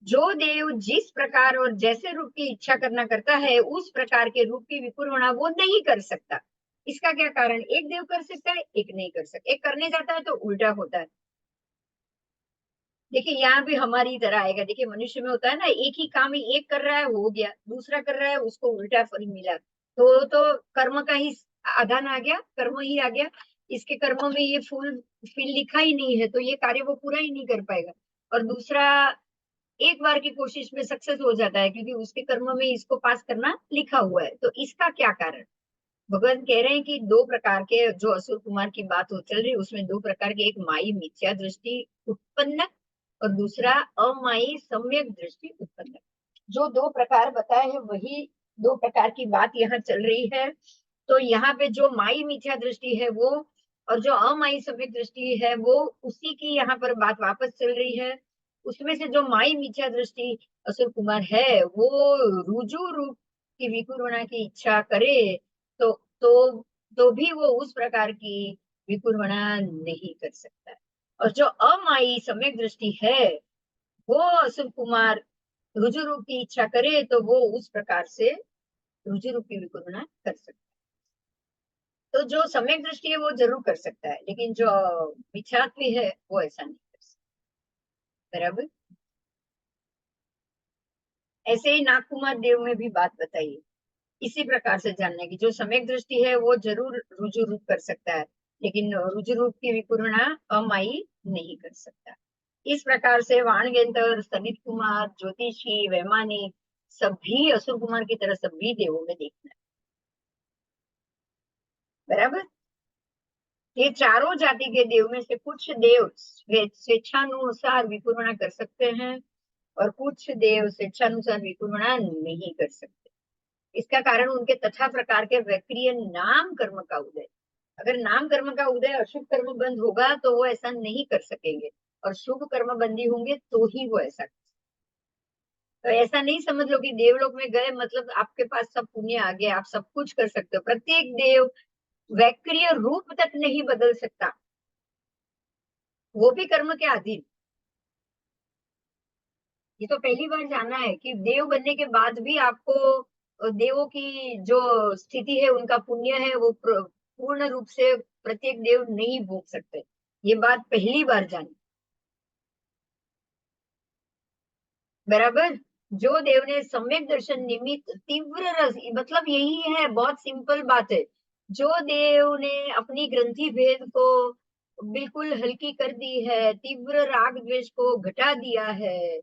जो देव जिस प्रकार और जैसे रूप की इच्छा करना करता है, उस प्रकार के रूप की विकुर्वणा वो नहीं कर सकता। इसका क्या कारण? एक देव कर सकता है, एक नहीं कर सकता, एक करने जाता है तो उल्टा होता है। देखिए यहाँ भी हमारी तरह आएगा, देखिए मनुष्य में होता है ना, एक ही काम ही एक कर रहा है हो गया, दूसरा कर रहा है उसको उल्टा फल मिला, तो कर्म का ही आधान आ गया, कर्म ही आ गया। इसके कर्मों में ये फूल फिल लिखा ही नहीं है तो ये कार्य वो पूरा ही नहीं कर पाएगा। और दूसरा एक बार की कोशिश में सक्सेस हो जाता है क्योंकि उसके कर्म में इसको पास करना लिखा हुआ है। तो इसका क्या कारण? भगवान कह रहे हैं कि दो प्रकार के, जो असुर कुमार की बात हो चल रही है उसमें दो प्रकार के, एक माई मिथ्या दृष्टि उत्पन्न और दूसरा अमाई सम्यक दृष्टि उत्पन्न। जो दो प्रकार बताए हैं वही दो प्रकार की बात यहाँ चल रही है। तो यहाँ पे जो माई मिथ्या दृष्टि है वो, और जो अमाई सम्यक दृष्टि है वो, उसी की यहाँ पर बात वापस चल रही है। उसमें से जो माई मिथ्या दृष्टि असुर कुमार है वो रुजु रूप की विकुर्वणा की इच्छा करे तो तो तो भी वो उस प्रकार की विकुर्वणा नहीं कर सकता है। और जो अमाई सम्यक दृष्टि है वो असुर कुमार रुजु रूप की इच्छा करे तो वो उस प्रकार से रुजु रूप की विकुर्वणा कर सकता है। तो जो सम्यक दृष्टि है वो जरूर कर सकता है, लेकिन जो मिथ्यात्व है वो ऐसा नहीं कर सकता। बराबर। ऐसे ही नागकुमार देव में भी बात बताइए, इसी प्रकार से जानना है कि जो सम्यक दृष्टि है वो जरूर रुजु रूप कर सकता है, लेकिन रुजु रूप की विकुर्वणा अमाई नहीं कर सकता। इस प्रकार से वाणगेंद्र, समित कुमार, ज्योतिषी, वैमानिक, सभी असुर कुमार की तरह सभी देवों में देखना है। बराबर। ये चारों जाति के देव में से कुछ देव स्वेच्छानुसार विपूर्णा कर सकते हैं और कुछ देव स्वेच्छानुसार विपूर्णा नहीं कर सकते। इसका कारण उनके तथा प्रकार के वैक्रिय नाम कर्म का उदय। अगर नाम कर्म का उदय अशुभ कर्म बंद होगा तो वो ऐसा नहीं कर सकेंगे, और शुभ कर्म बंदी होंगे तो ही वो ऐसा कर। तो ऐसा नहीं समझ लो कि देवलोक में गए मतलब आपके पास सब पुण्य आ गया, आप सब कुछ कर सकते हो। प्रत्येक देव वैक्रिय रूप तक नहीं बदल सकता, वो भी कर्म के अधीन। ये तो पहली बार जाना है कि देव बनने के बाद भी आपको देवों की जो स्थिति है, उनका पुण्य है, वो पूर्ण रूप से प्रत्येक देव नहीं भोग सकते। ये बात पहली बार जानी। बराबर। जो देव ने सम्यक दर्शन निमित्त तीव्र रस, मतलब यही है, बहुत सिंपल बात है। जो देव ने अपनी ग्रंथि भेद को बिल्कुल हल्की कर दी है, तीव्र राग द्वेष को घटा दिया है,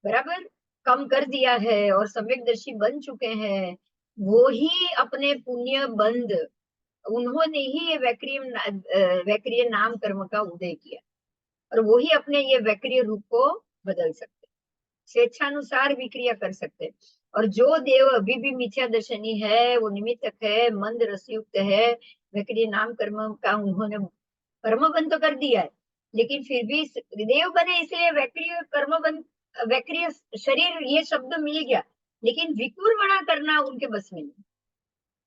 बराबर कम कर दिया है, और सम्यकदर्शी बन चुके हैं, वो ही अपने पुण्य बंद, उन्होंने ही ये वैक्रिय नाम कर्म का उदय किया, और वो ही अपने ये वैक्रिय रूप को बदल सकते, स्वेच्छानुसार विक्रिया कर सकते। और जो देव अभी भी मिथ्या दर्शनी है, वो निमित्तक है, मंद रसयुक्त है, वैक्रिय नाम कर्म का उन्होंने कर्म बंद तो कर दिया है, लेकिन फिर भी देव बने इसलिए वैक्रिय कर्म बंद, वैक्रिय शरीर ये शब्द मिल गया, लेकिन विकुर्वणा करना उनके बस में नहीं।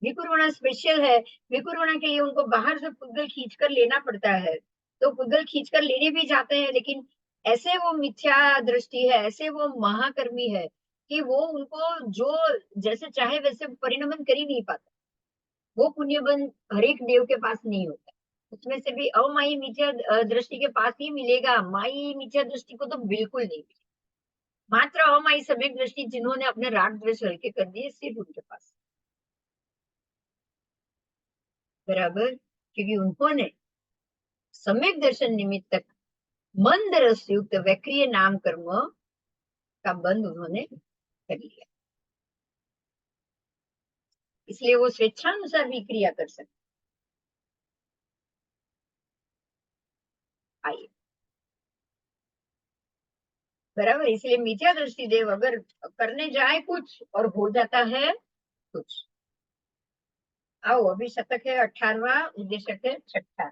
विकुर्वणा स्पेशल है। विकुर्वणा के लिए उनको बाहर से पुद्गल खींच कर लेना पड़ता है, तो पुद्गल खींच कर लेने भी जाते हैं, लेकिन ऐसे वो मिथ्या दृष्टि है, ऐसे वो महाकर्मी है कि वो उनको जो जैसे चाहे वैसे परिणमन कर ही नहीं पाता। वो पुण्य बन हर एक देव के पास नहीं होता, उसमें से भी अमाई मिथ्या दृष्टि के पास ही मिलेगा, माई मिथ्या दृष्टि को तो बिल्कुल नहीं मिलेगा। मात्र अमाई सम्यक दृष्टि जिन्होंने अपने राग द्वेष हल्के कर दिए, सिर्फ उनके पास, बराबर, क्योंकि उन्होंने सम्यक दर्शन निमित्त तक मंद रस युक्त वैक्रिय नाम कर्म का बंद उन्होंने कर लिया, इसलिए वो स्वेच्छानुसार भी क्रिया कर सकते। आइए, बराबर, इसलिए मिथ्या दृष्टि देव अगर करने जाए कुछ और हो जाता है कुछ। आओ, अभी शतक है 18वां, उद्देश्य है 6ठा।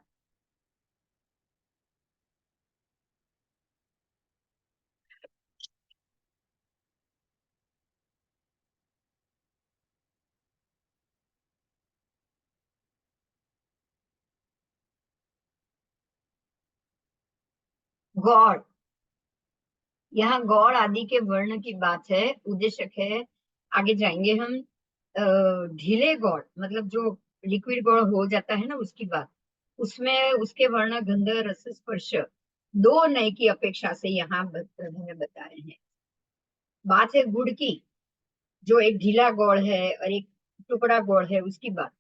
गौड़, यहाँ गौड़ आदि के वर्ण की बात है, उद्देश्य है। आगे जाएंगे हम। ढीले गौड़ मतलब जो लिक्विड गौड़ हो जाता है ना, उसकी बात, उसमें उसके वर्ण गंध रस स्पर्श दो नए की अपेक्षा से यहाँ उन्होंने बताए हैं। बात है गुड़ की, जो एक ढीला गौड़ है और एक टुकड़ा गौड़ है, उसकी बात।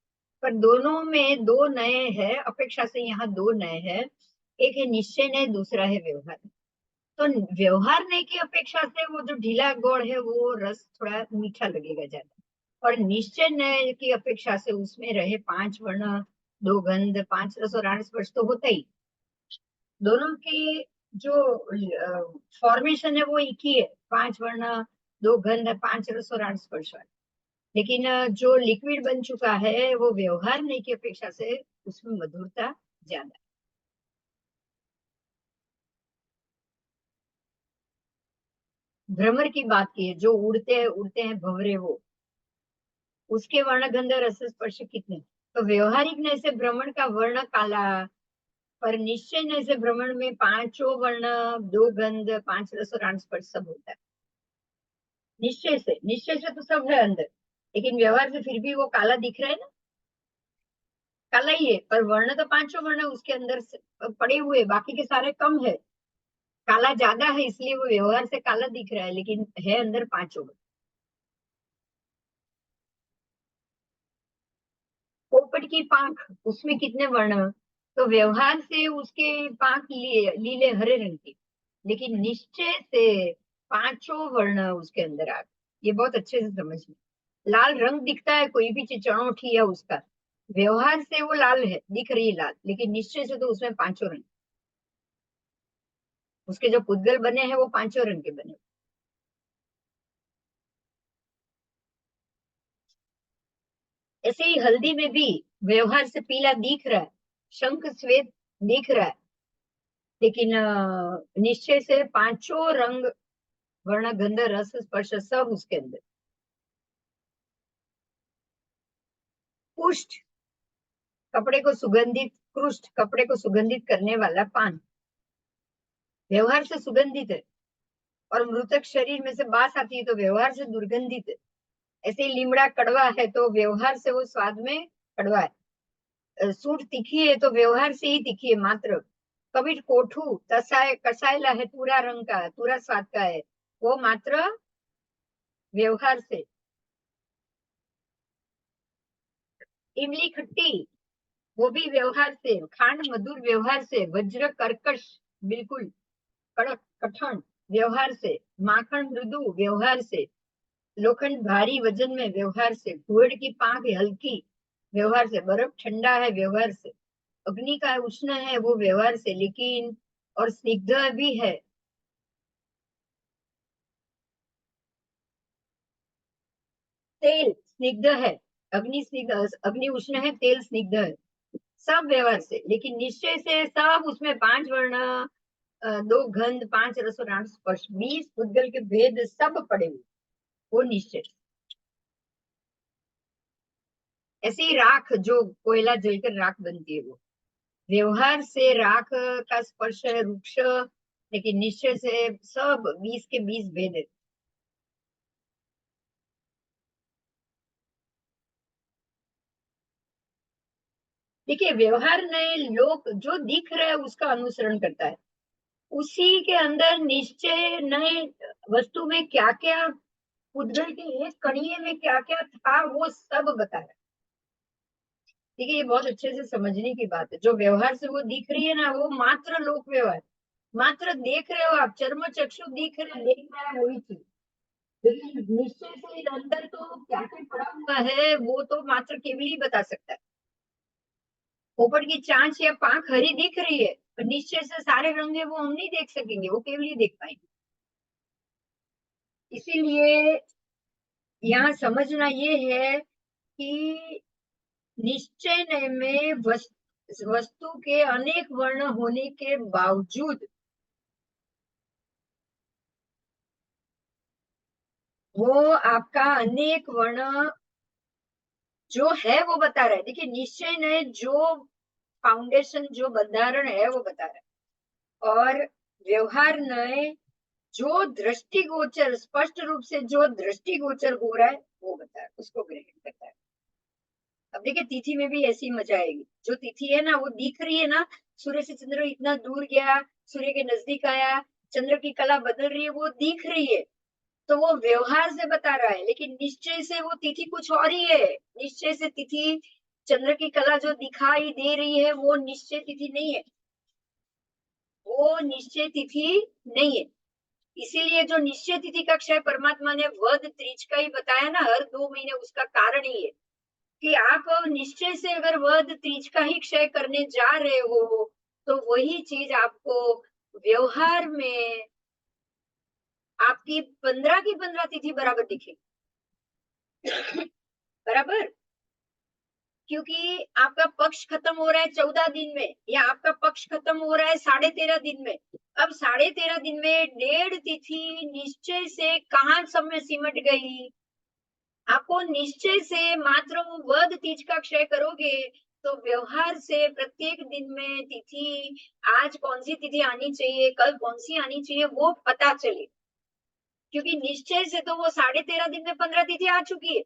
पर दोनों में दो नए हैं, अपेक्षा से यहाँ दो नए हैं। एक है निश्चय नय, दूसरा है व्यवहार। तो व्यवहार नय की अपेक्षा से वो जो ढीला गौड़ है वो रस थोड़ा मीठा लगेगा ज्यादा, और निश्चय नय की अपेक्षा से उसमें रहे पांच वर्ण, दो गंध, पांच रस और आठ स्पर्श तो होता ही। दोनों की जो फॉर्मेशन है वो एक ही है, पांच वर्ण, दो गंध, पांच रस और आठ स्पर्श। लेकिन जो लिक्विड बन चुका है वो व्यवहार नहीं की अपेक्षा से उसमें मधुरता ज्यादा। भ्रमर की बात की है, जो उड़ते हैं भंवरे, वो उसके वर्ण गंध रस स्पर्श कितने। तो व्यवहारिक नय से भ्रमण का वर्ण काला, पर निश्चय नय से भ्रमण में पांचों वर्ण, दो गंध, पांच रस और आठ स्पर्श सब होता है। निश्चय से तो सब है अंदर, लेकिन व्यवहार से फिर भी वो काला दिख रहा है ना, काला ही है, पर वर्ण तो पांचों वर्ण उसके अंदर पड़े हुए, बाकी के सारे कम है। काला ज्यादा है इसलिए वो व्यवहार से काला दिख रहा है, लेकिन है अंदर पांचों वर्ण। पोपट की पांख, उसमें कितने वर्ण, तो व्यवहार से उसके पांख लीले हरे रंग की, लेकिन निश्चय से पांचों वर्ण उसके अंदर आ गए। ये बहुत अच्छे से समझ में, लाल रंग दिखता है कोई भी चीज चढ़ोठी है उसका, व्यवहार से वो लाल है, दिख रही है लाल, लेकिन निश्चय से तो उसमें पांचों रंग, उसके जो पुद्गल बने हैं वो पांचों रंग के बने। ऐसे ही हल्दी में भी व्यवहार से पीला दिख रहा है, शंख श्वेत दिख रहा है, लेकिन निश्चय से पांचों रंग, वर्ण, गंध, रस, स्पर्श सब उसके अंदर। पुष्ट, कपड़े को सुगंधित, कृष्ट कपड़े को सुगंधित करने वाला पान, व्यवहार से सुगंधित है, और मृतक शरीर में से बास आती है तो व्यवहार से दुर्गंधित है। ऐसे ही लीमड़ा कड़वा है तो व्यवहार से वो स्वाद में कड़वा है। सूंठ तीखी है तो व्यवहार से ही तीखी है मात्र। कभी कोठू कसायला है, पूरा रंग का है, पूरा स्वाद का है, वो मात्र व्यवहार से। इमली खट्टी, वो भी व्यवहार से। खांड मधुर व्यवहार से। वज्र कर्कश, बिल्कुल कड़क कठिन व्यवहार से। माखन मृदु व्यवहार से। लोखंड भारी वजन में व्यवहार से। घुड़ की पांख हल्की व्यवहार से। बर्फ ठंडा है व्यवहार से। अग्नि का उष्ण है वो व्यवहार से, लेकिन और स्निग्ध भी है। तेल स्निग्ध है, अग्नि स्निग्ध, अग्नि उष्ण है, तेल स्निग्ध है, सब व्यवहार से, लेकिन निश्चय से सब उसमें पांच वर्ण, दो गंध, पांच रस और आठ स्पर्श, 20 पुद्गल के भेद सब पड़े हुए, वो निश्चय। ऐसी राख जो कोयला जलकर राख बनती है, वो व्यवहार से राख का स्पर्श है, रुक्ष, लेकिन निश्चय से सब 20 के 20 भेद है। देखिए, व्यवहार में लोग जो दिख रहा है उसका अनुसरण करता है, उसी के अंदर निश्चय नए वस्तु में क्या क्या, उद्गल के एक कणिये में क्या क्या था वो सब बता रहा है। देखिए, ये बहुत अच्छे से समझने की बात है। जो व्यवहार से वो दिख रही है ना, वो मात्र लोक व्यवहार, मात्र देख रहे हो आप, चर्म चक्षु देख रहा है वही चीज, लेकिन निश्चय से अंदर तो क्या क्या पड़ा हुआ है वो तो मात्र केवल ही बता सकता है। पोपट की चांच या पांख हरी दिख रही है, पर निश्चय से सारे रंग है वो हम नहीं देख सकेंगे, वो केवल ही देख पाएंगे। इसीलिए यहाँ समझना ये है कि निश्चय में वस्तु के अनेक वर्ण होने के बावजूद वो आपका अनेक वर्ण जो है वो बता रहा है। देखिए, निश्चय ने जो फाउंडेशन, जो बंधारण है वो बता रहा है, और व्यवहार ने जो दृष्टिगोचर, स्पष्ट रूप से जो दृष्टिगोचर हो रहा है वो बता रहा है, उसको ग्रहण करता है। अब देखिए, तिथि में भी ऐसी मजा आएगी। जो तिथि है ना वो दिख रही है ना, सूर्य से चंद्र इतना दूर गया, सूर्य के नजदीक आया, चंद्र की कला बदल रही है, वो दिख रही है, तो वो व्यवहार से बता रहा है, लेकिन निश्चय से वो तिथि कुछ और ही है। निश्चय से तिथि, चंद्र की कला जो दिखाई दे रही है वो निश्चय तिथि नहीं है, वो निश्चय तिथि नहीं है। इसीलिए जो निश्चय तिथि का क्षय परमात्मा ने वध त्रिज का ही बताया ना, हर 2 महीने, उसका कारण ही है कि आप निश्चय से अगर वध तीज का ही क्षय करने जा रहे हो, तो वही चीज आपको व्यवहार में आपकी 15 की 15 तिथि बराबर दिखेगी। बराबर, क्योंकि आपका पक्ष खत्म हो रहा है 14 दिन में, या आपका पक्ष खत्म हो रहा है 13.5 दिन में। अब 13.5 दिन में 1.5 तिथि निश्चय से कहाँ समय सिमट गई। आपको निश्चय से मात्र वो वध तीज का क्षय करोगे तो व्यवहार से प्रत्येक दिन में तिथि, आज कौन सी तिथि आनी चाहिए, कल कौन सी आनी चाहिए, वो पता चले, क्योंकि निश्चय से तो वो 13.5 दिन में 15 तिथि आ चुकी है।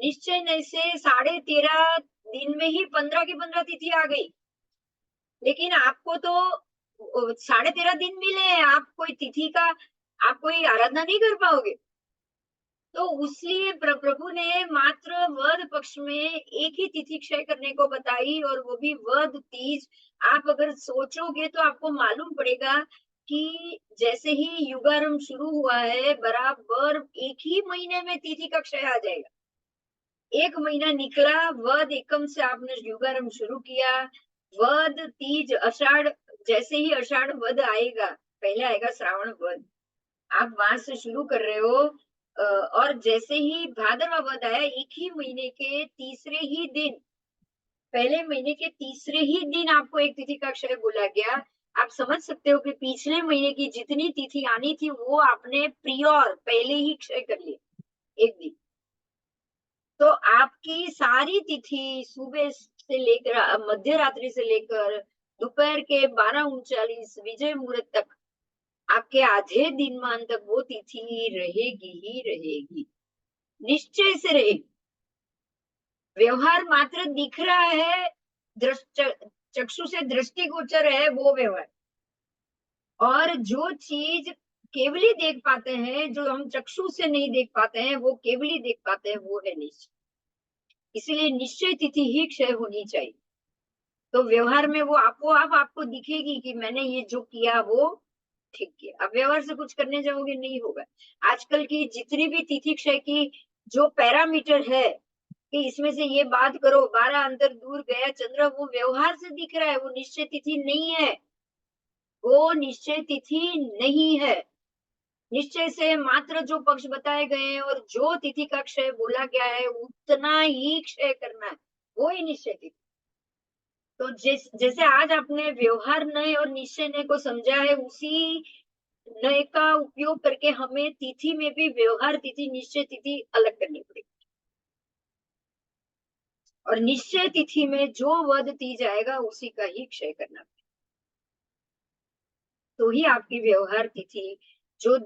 निश्चय नहीं से 13.5 दिन में ही 15 की 15 तिथि आ गई, लेकिन आपको तो 13.5 दिन मिले हैं, आप कोई तिथि का, आप कोई आराधना नहीं कर पाओगे। तो उसलिए प्रभु ने मात्र वध पक्ष में एक ही तिथि क्षय करने को बताई, और वो भी वध तीज। आप अगर सोचोगे तो आपको मालूम पड़ेगा कि जैसे ही युगारंभ शुरू हुआ है, बराबर एक ही महीने में तिथि का क्षय आ जाएगा। एक महीना निकला, वद एकम से आपने युगारंभ शुरू किया, वद तीज आषाढ़, जैसे ही आषाढ़ वद आएगा, पहले आएगा श्रावण वद, आप वहां से शुरू कर रहे हो, और जैसे ही भादरवा वद आया, एक ही महीने के तीसरे ही दिन, पहले महीने के तीसरे ही दिन आपको एक तिथि का क्षय बोला गया। आप समझ सकते हो कि पिछले महीने की जितनी तिथि आनी थी वो आपने प्रियोर पहले ही क्षय कर लिया एक दिन। तो आपकी सारी तिथि सुबह से लेकर मध्य रात्रि से लेकर दोपहर के 12:39 विजय मुहूर्त तक, आपके आधे दिनमान तक वो तिथि रहेगी ही रहेगी, निश्चय से रहेगी। व्यवहार मात्र दिख रहा है, चक्षु से दृष्टिगोचर है वो व्यवहार, और जो चीज केवली देख पाते हैं, जो हम चक्षु से नहीं देख पाते हैं, वो केवली देख पाते हैं, वो है निश्चय। इसलिए निश्चय तिथि ही क्षय होनी चाहिए। तो व्यवहार में वो आपको दिखेगी कि मैंने ये जो किया वो ठीक किया। अब व्यवहार से कुछ करने जाओगे नहीं होगा। आजकल की जितनी भी तिथि क्षय की जो पैरामीटर है कि इसमें से ये बात करो, 12 अंतर दूर गया चंद्र, वो व्यवहार से दिख रहा है, वो निश्चय तिथि नहीं है, वो निश्चय तिथि नहीं है। निश्चय से मात्र जो पक्ष बताए गए हैं और जो तिथि का क्षय बोला गया है उतना ही क्षय करना है, वो ही निश्चय तिथि। तो जैसे आज आपने व्यवहार नय और निश्चय नय को समझा है, उसी नय का उपयोग करके हमें तिथि में भी व्यवहार तिथि निश्चय तिथि अलग करनी पड़ेगी, और निश्चय तिथि में जो वध तीज आएगा उसी का ही क्षय करना पड़ेगा। तो ही आपकी व्यवहार तिथि जो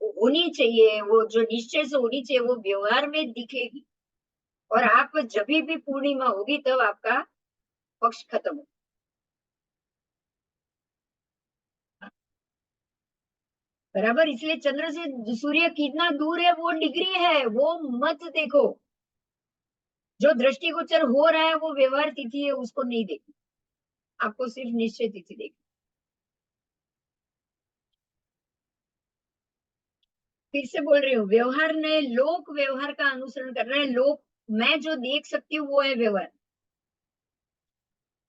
होनी चाहिए, वो जो निश्चय से होनी चाहिए, वो व्यवहार में दिखेगी, और आप जब भी पूर्णिमा होगी तब आपका पक्ष खत्म हो। बराबर, इसलिए चंद्र से सूर्य कितना दूर है वो डिग्री है, वो मत देखो। जो दृष्टिगोचर हो रहा है वो व्यवहार तिथि है, उसको नहीं देखना, आपको सिर्फ निश्चय तिथि देखना। फिर से बोल रही हूँ, व्यवहार ने लोक व्यवहार का अनुसरण कर रहे हैं। लोक, मैं जो देख सकती हूँ वो है व्यवहार,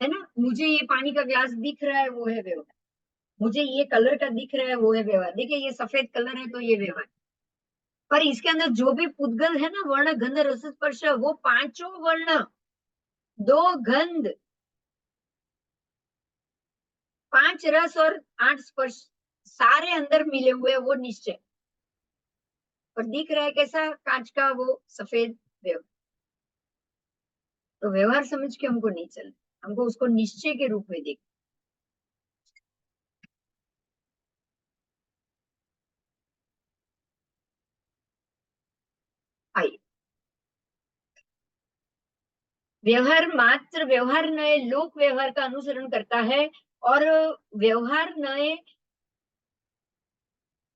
है ना। मुझे ये पानी का ग्लास दिख रहा है वो है व्यवहार, मुझे ये कलर का दिख रहा है वो है व्यवहार। देखिए ये सफेद कलर है तो ये व्यवहार, पर इसके अंदर जो भी पुद्गल है ना, वर्ण गंध रस स्पर्श, वो पांचों वर्ण, दो गंध, 5 रस और 8 स्पर्श, सारे अंदर मिले हुए, वो निश्चय। और दिख रहा है कैसा, कांच का वो सफेद व्यवहार। तो व्यवहार समझ के हमको नहीं चलना, हमको उसको निश्चय के रूप में देख। आइए, व्यवहार मात्र, व्यवहार नए लोक व्यवहार का अनुसरण करता है, और व्यवहार नए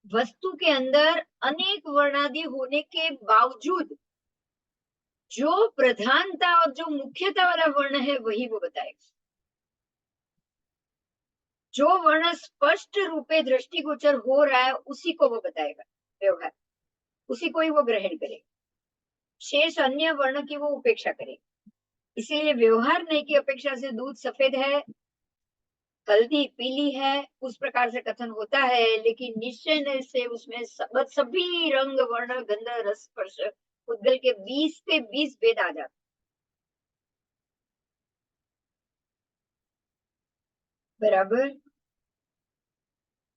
वस्तु के अंदर अनेक वर्णादि होने के बावजूद जो प्रधानता और जो मुख्यता वाला वर्ण है वही वो बताएगा। जो वर्ण स्पष्ट रूपे दृष्टिगोचर हो रहा है उसी को वो बताएगा व्यवहार, उसी को ही वो ग्रहण करेगा, शेष अन्य वर्ण की वो उपेक्षा करेगा। इसीलिए व्यवहार नहीं की अपेक्षा से दूध सफेद है, हल्दी पीली है, उस प्रकार से कथन होता है, लेकिन निश्चय नहीं से उसमें सभी रंग वर्ण गंध रस स्पर्श उद्गल के 20 पे 20 भेद आ जाते। बराबर,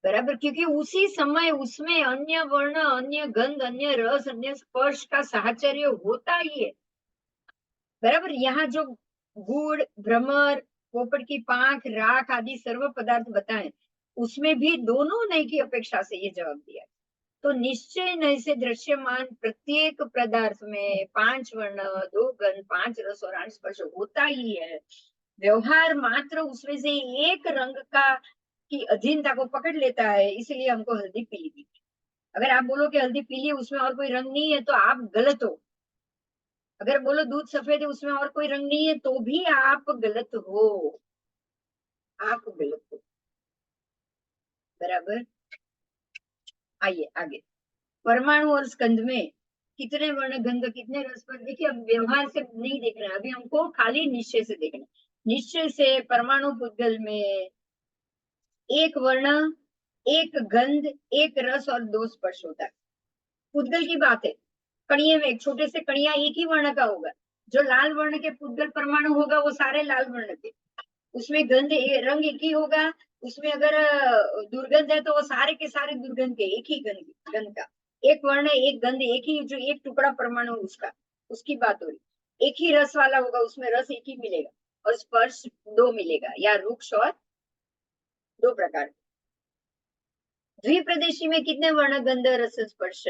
बराबर, क्योंकि उसी समय उसमें अन्य वर्ण, अन्य गंध, अन्य रस, अन्य स्पर्श का साहचर्य होता ही है। बराबर, यहाँ जो गुड़, भ्रमर, पोपट की पांख, राख आदि सर्व पदार्थ बताए, उसमें भी दोनों नई की अपेक्षा से ये जवाब दिया। तो निश्चय नय से दृश्यमान प्रत्येक पदार्थ में 5 वर्ण, 2 गंध, 5 रस और 8 स्पर्श होता ही है। व्यवहार मात्र उसमें से एक रंग का की अधीनता को पकड़ लेता है, इसलिए हमको हल्दी पीली दिखती। अगर आप बोलो कि हल्दी पीली है उसमें और कोई रंग नहीं है तो आप गलत हो। अगर बोलो दूध सफेद है उसमें और कोई रंग नहीं है तो भी आप गलत हो, आप गलत हो। बराबर, आइए आगे। परमाणु और स्कंद में कितने वर्ण गंध कितने रस पर, देखिए अब व्यवहार से नहीं देख रहे हैं, अभी हमको खाली निश्चय से देखना है। निश्चय से परमाणु पुद्गल में एक वर्ण, एक गंध, एक रस और दो स्पर्श होता है। पुद्गल की बात है, कणिये में एक छोटे से कणिया एक ही वर्ण का होगा। जो लाल वर्ण के पुद्गल परमाणु होगा वो सारे लाल वर्ण के, उसमें गंध रंग एक ही होगा। उसमें अगर दुर्गंध है तो वो सारे के सारे दुर्गंध के, एक ही गंध गंध का एक वर्ण, एक गंध, एक ही जो एक टुकड़ा परमाणु उसका, उसकी बात हो रही। एक ही रस वाला होगा, उसमें रस एक ही मिलेगा और स्पर्श दो मिलेगा, या रुक्ष और दो प्रकार। द्विप्रदेशी में कितने वर्ण गंध रस स्पर्श,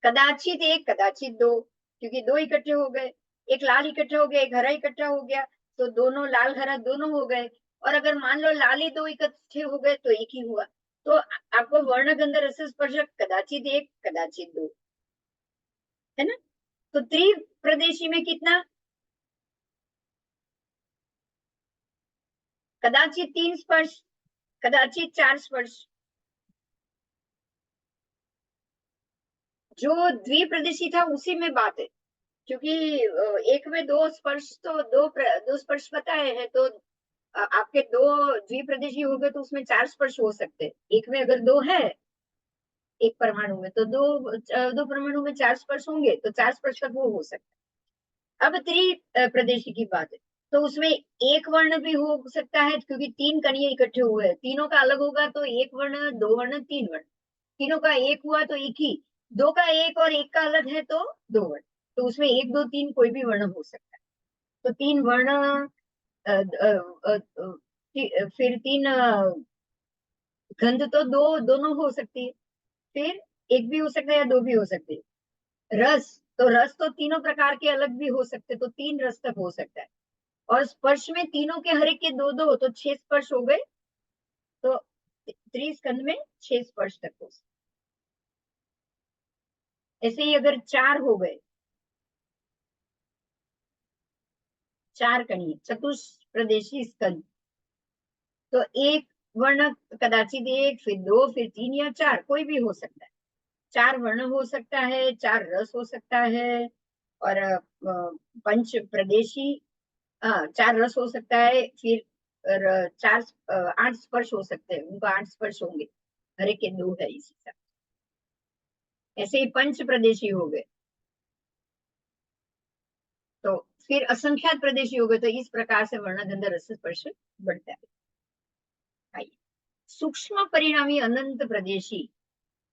कदाचित एक कदाचित दो, क्योंकि दो इकट्ठे हो गए, एक लाल इकट्ठा हो गया, एक हरा इकट्ठा हो गया, तो दोनों लाल हरा दोनों हो गए। और अगर मान लो लाल ही दो इकट्ठे हो गए तो एक ही हुआ। तो आपको वर्ण गंध रस स्पर्श कदाचित एक कदाचित दो, है ना। तो त्रिप्रदेशी में कितना, कदाचित तीन स्पर्श, कदाचित चार स्पर्श। जो द्विप्रदेशी था उसी में बात है, क्योंकि एक में दो स्पर्श, तो दो स्पर्श बताए हैं, तो आपके दो द्विप्रदेशी हो गए तो उसमें चार स्पर्श हो सकते हैं। एक में अगर दो है, एक परमाणु में, तो दो परमाणु में चार स्पर्श होंगे, तो चार स्पर्श तक वो हो सकता है। अब त्रिप्रदेशी की बात है, तो उसमें एक वर्ण भी हो सकता है, क्योंकि तीन कणिये इकट्ठे हुए हैं, तीनों का अलग होगा तो एक वर्ण, दो वर्ण, तीन वर्ण। तीनों का एक हुआ तो एक ही, दो का एक और एक का अलग है तो दो वर्ण। तो उसमें एक दो तीन कोई भी वर्ण हो सकता है। तो तीन वर्ण, फिर तीन गंध तो दोनों हो सकती है, फिर एक भी हो सकता है या दो भी हो सकते हैं। रस तो तीनों प्रकार के अलग भी हो सकते, तो तीन रस तक हो सकता है। और स्पर्श में तीनों के हर एक के दो दो, तो छह स्पर्श हो गए। तो त्रिस्कंध में छह स्पर्श तक हो सकते। ऐसे ही अगर चार हो गए, चार कणिये चतुष्प्रदेशी स्कंद, तो एक वर्ण कदाचित एक, फिर दो, फिर तीन या चार, कोई भी हो सकता है। चार वर्ण हो सकता है, चार रस हो सकता है, और पंच प्रदेशी, चार रस हो सकता है, फिर चार आठ स्पर्श हो सकते हैं, उनको आठ स्पर्श होंगे, हर एक के दो है इसी तरह। ऐसे ही पंच प्रदेशी हो गए, तो फिर असंख्यात प्रदेशी हो गए। तो इस प्रकार से वर्ण गंध रस स्पर्श बढ़ता है। आइए, सूक्ष्म परिणामी अनंत प्रदेशी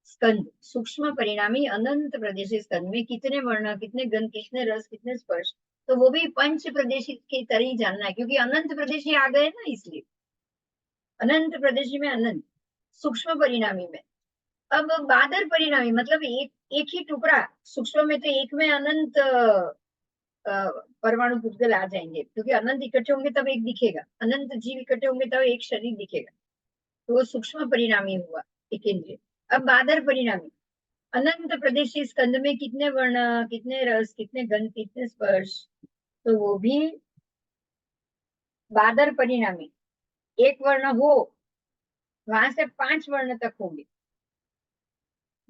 स्कंद, सूक्ष्म परिणामी अनंत प्रदेशी स्कंद में कितने वर्ण, कितने गंध, कितने रस, कितने स्पर्श, तो वो भी पंच प्रदेशी की तरह ही जानना है, क्योंकि अनंत प्रदेशी आ गए ना, इसलिए अनंत प्रदेशी में अनंत, सूक्ष्म परिणामी में। अब बादर परिणामी मतलब एक ही टुकड़ा, सूक्ष्म में तो एक में अनंत परमाणु पुद्गल आ जाएंगे, क्योंकि अनंत इकट्ठे होंगे तब एक दिखेगा, अनंत जीव इकट्ठे होंगे तब एक शरीर दिखेगा। तो वो सूक्ष्म परिणामी हुआ, एक इंद्रिय। अब बादर परिणामी, अनंत प्रदेशी स्कंद में कितने वर्ण, कितने रस, कितने गंध, कितने स्पर्श, तो वो भी बादर परिणामी। एक वर्ण हो, वहां से पांच वर्ण तक होंगे,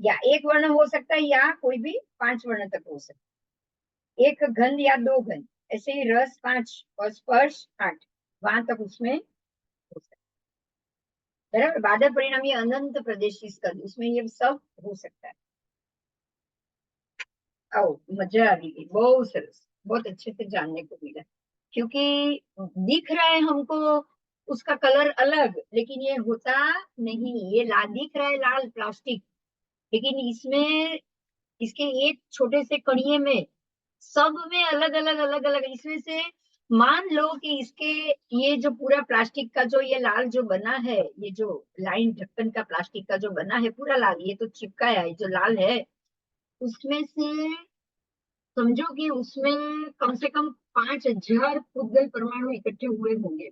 या एक वर्ण हो सकता है या कोई भी पांच वर्ण तक हो सकता है, एक गंध या दो गंध। ऐसे ही रस पांच और स्पर्श आठ, वहां तक उसमें हो सकता है। बराबर, बादल परिणामी अनंत प्रदेशी स्कंद, उसमें ये सब हो सकता है। आओ, मजा आ गई, बहुत सरस, बहुत अच्छे से जानने को मिला। क्योंकि दिख रहा है हमको उसका कलर अलग, लेकिन ये होता नहीं, ये लाल दिख रहा है, लाल प्लास्टिक, लेकिन इसमें, इसके एक छोटे से कणिये में, सब में अलग अलग अलग अलग, इसमें से मान लो कि इसके, ये जो पूरा प्लास्टिक का जो ये लाल जो बना है, ये जो लाइन ढक्कन का प्लास्टिक का जो बना है पूरा लाल, ये तो चिपका है, जो लाल है उसमें से समझो कि उसमें कम से कम 5,000 पुद्गल परमाणु इकट्ठे हुए होंगे,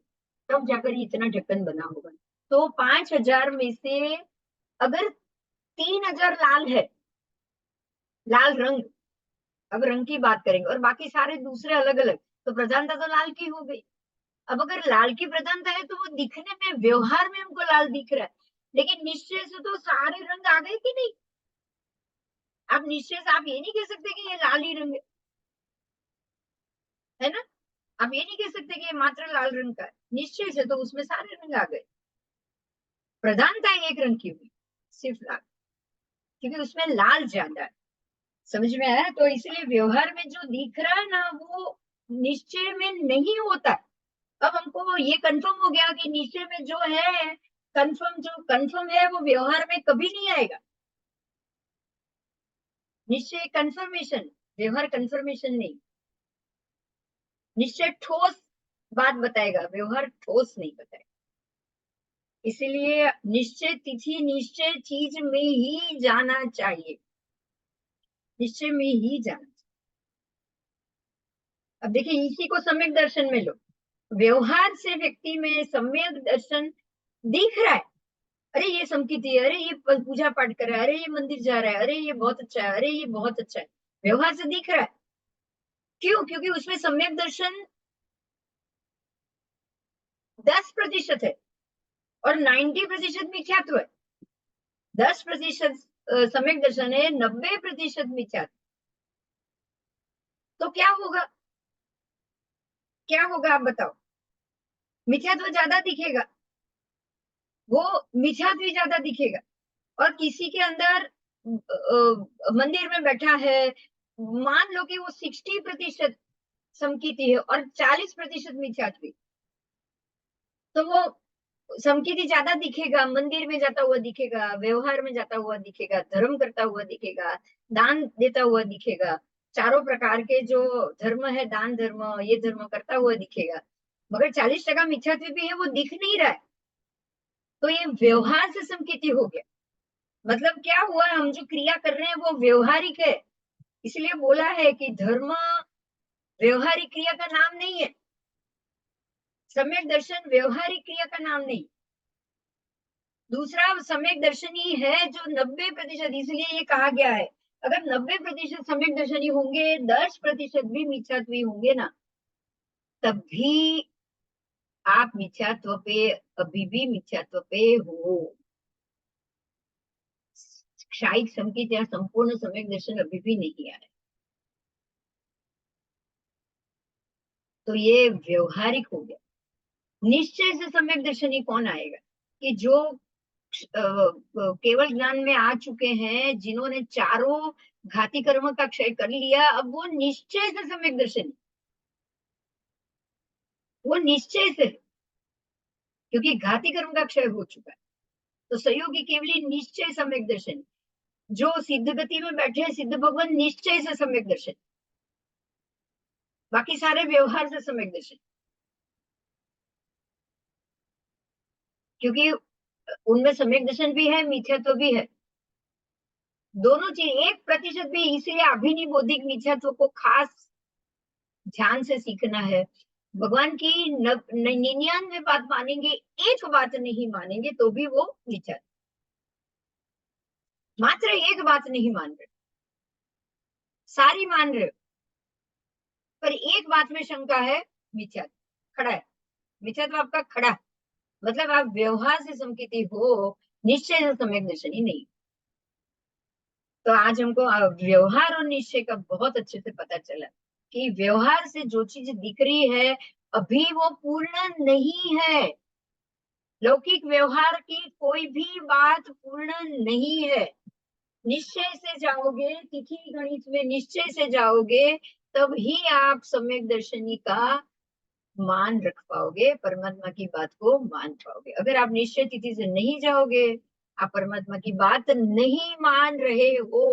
तब जाकर ये इतना ढक्कन बना होगा। तो 5,000 में से अगर 3,000 लाल है, लाल रंग, अब रंग की बात करेंगे, और बाकी सारे दूसरे अलग अलग, तो प्रधानता तो लाल की हो गई। अब अगर लाल की प्रधानता है तो वो दिखने में, व्यवहार में हमको लाल दिख रहा है, लेकिन निश्चय से तो सारे रंग आ गए कि नहीं, आप निश्चय से आप ये नहीं कह सकते कि ये लाल ही रंग है ना। आप ये नहीं कह सकते कि ये मात्र लाल रंग का है। निश्चय से तो उसमें सारे रंग आ गए, प्रधानता एक रंग की हुई, सिर्फ लाल, क्योंकि उसमें लाल ज्यादा है। समझ में आया। तो इसलिए व्यवहार में जो दिख रहा है ना वो निश्चय में नहीं होता। अब हमको ये कंफर्म हो गया कि निश्चय में जो है, कंफर्म है वो व्यवहार में कभी नहीं आएगा। निश्चय कंफर्मेशन, व्यवहार कंफर्मेशन नहीं। निश्चय ठोस बात बताएगा, व्यवहार ठोस नहीं बताएगा। इसलिए निश्चय तिथि निश्चय चीज में ही जाना चाहिए, निश्चय में ही जाना चाहिए। अब देखिए इसी को सम्यक दर्शन में लो। व्यवहार से व्यक्ति में सम्यक दर्शन दिख रहा है। अरे ये समकिति है, अरे ये पूजा पाठ कर रहा है, अरे ये मंदिर जा रहा है, अरे ये बहुत अच्छा है, अरे ये बहुत अच्छा है। व्यवहार से दिख रहा है। क्यों? क्योंकि उसमें सम्यक दर्शन 10% है और 90% मिथ्यात्व है। 10% सम्यक दर्शन है, 90% मिथ्यात्व। तो क्या होगा? क्या होगा आप बताओ? मिथ्यात्व ज्यादा दिखेगा, वो मिथ्यात्व ज्यादा दिखेगा। और किसी के अंदर मंदिर में बैठा है, मान लो कि वो 60% समकीति है और 40% मिथ्यात्वी, तो वो समकीति ज्यादा दिखेगा, मंदिर में जाता हुआ दिखेगा, व्यवहार में जाता हुआ दिखेगा, धर्म करता हुआ दिखेगा, दान देता हुआ दिखेगा, चारों प्रकार के जो धर्म है, दान धर्म ये धर्म करता हुआ दिखेगा। मगर 40% मिथ्यात्व भी है, वो दिख नहीं रहा है। तो ये व्यवहार से समकीति हो गया। मतलब क्या हुआ, हम जो क्रिया कर रहे हैं वो व्यवहारिक है। इसलिए बोला है कि धर्म व्यवहारिक क्रिया का नाम नहीं है। सम्यक दर्शन व्यवहारिक क्रिया का नाम नहीं। दूसरा सम्यक दर्शनी है जो 90%, इसलिए ये कहा गया है अगर 90% सम्यक दर्शनी होंगे, 10% भी मिथ्यात्वी होंगे ना, तब भी आप मिथ्यात्व पे, अभी भी मिथ्यात्व पे हो। शायद संकेत या संपूर्ण सम्यक दर्शन अभी भी नहीं आया। तो ये व्यवहारिक हो गया। निश्चय से सम्यक दर्शनी कौन आएगा? कि जो केवल ज्ञान में आ चुके हैं, जिन्होंने चारों घाती कर्म का क्षय कर लिया, अब वो निश्चय से सम्यक दर्शनी, वो निश्चय से, क्योंकि घाती कर्म का क्षय हो चुका है। तो सहयोगी केवली निश्चय सम्यक दर्शनी। जो सिद्ध गति में बैठे हैं सिद्ध भगवान, निश्चय से सम्यक दर्शन, बाकी सारे व्यवहार से सम्यक दर्शन। क्योंकि उनमें सम्यक दर्शन भी है, मिथ्यात्व भी है, दोनों चीज। 1% भी, इसीलिए अभिनिव बौद्धिक मिथ्यात्व को खास ध्यान से सीखना है। भगवान की 99 बात मानेंगे, एक बात नहीं मानेंगे तो भी वो मिथ्या। मात्र एक बात नहीं मान रहे, सारी मान रहे, पर एक बात में शंका है, मिथ्या खड़ा है। मिथ्या तो आपका खड़ा, मतलब आप व्यवहार से संकेती हो, निश्चय से सम्यक दर्शनी नहीं। तो आज हमको व्यवहार और निश्चय का बहुत अच्छे से पता चला कि व्यवहार से जो चीज दिख रही है अभी वो पूर्ण नहीं है। लौकिक व्यवहार की कोई भी बात पूर्ण नहीं है। निश्चय से जाओगे, तिथि गणित में निश्चय से जाओगे, तब ही आप सम्यक दर्शनी का मान रख पाओगे, परमात्मा की बात को मान पाओगे। अगर आप निश्चय तिथि से नहीं जाओगे, आप परमात्मा की बात नहीं मान रहे हो।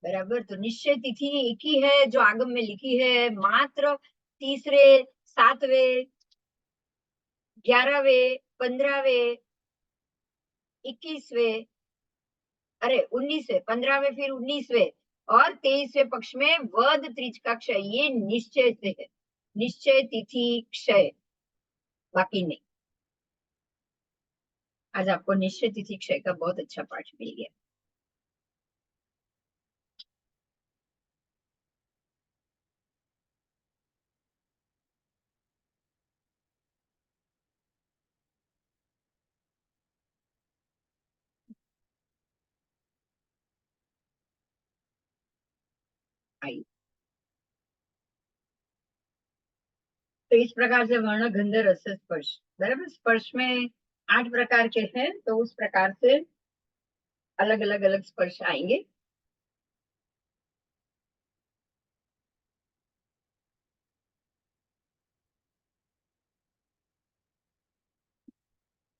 बराबर। तो निश्चय तिथि एक ही है जो आगम में लिखी है, मात्र तीसरे, सातवें, 11वें, 15वें, 21वें, अरे 19वें, 15वें, फिर 19वें और 23वें पक्ष में वध त्रिज का क्षय, ये निश्चय से है। निश्चय तिथि क्षय, बाकी नहीं। आज आपको निश्चय तिथि क्षय का बहुत अच्छा पाठ मिल गया। आई। तो इस प्रकार से वर्ण गंध रस स्पर्श, बराबर। स्पर्श में 8 प्रकार के हैं, तो उस प्रकार से अलग अलग अलग स्पर्श आएंगे।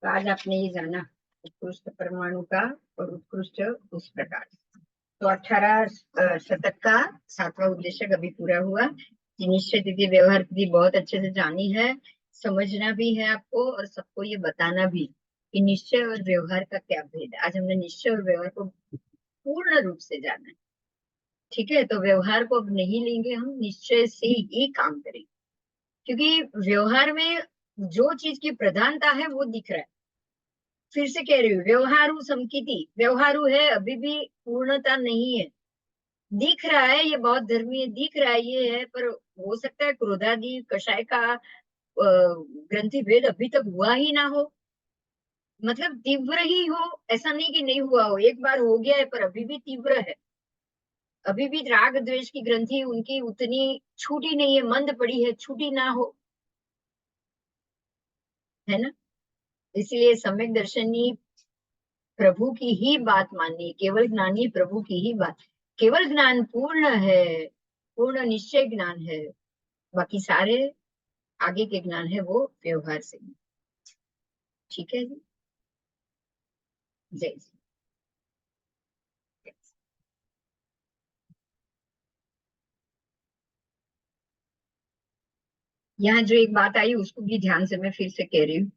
तो आज आपने ये जाना उत्कृष्ट परमाणु का और उत्कृष्ट उस प्रकार। तो 18 शतक का 7वां उद्देश्य अभी पूरा हुआ कि निश्चय तिथि व्यवहार तिथि बहुत अच्छे से जानी है, समझना भी है आपको, और सबको ये बताना भी कि निश्चय और व्यवहार का क्या भेद है। आज हमने निश्चय और व्यवहार को पूर्ण रूप से जाना है। ठीक है, तो व्यवहार को अब नहीं लेंगे, हम निश्चय से ही काम करेंगे, क्योंकि व्यवहार में जो चीज की प्रधानता है वो दिख रहा है। फिर से कह रही हूँ, व्यवहारु समकिति, व्यवहारु है, अभी भी पूर्णता नहीं है। दिख रहा है ये बहुत धर्मी है, दिख रहा है ये है, पर हो सकता है क्रोधादि कषाय का ग्रंथि भेद अभी तक हुआ ही ना हो, मतलब तीव्र ही हो। ऐसा नहीं कि नहीं हुआ हो, एक बार हो गया है पर अभी भी तीव्र है। अभी भी राग द्वेष की ग्रंथि उनकी उतनी छूटी नहीं है, मंद पड़ी है, छूटी ना हो, है ना। इसलिए सम्यक दर्शनी प्रभु की ही बात माननी, केवल ज्ञानी प्रभु की ही बात। केवल ज्ञान पूर्ण है, पूर्ण निश्चय ज्ञान है, बाकी सारे आगे के ज्ञान है वो व्यवहार से। ठीक है जी, जय जी। यहाँ जो एक बात आई उसको भी ध्यान से मैं फिर से कह रही हूँ।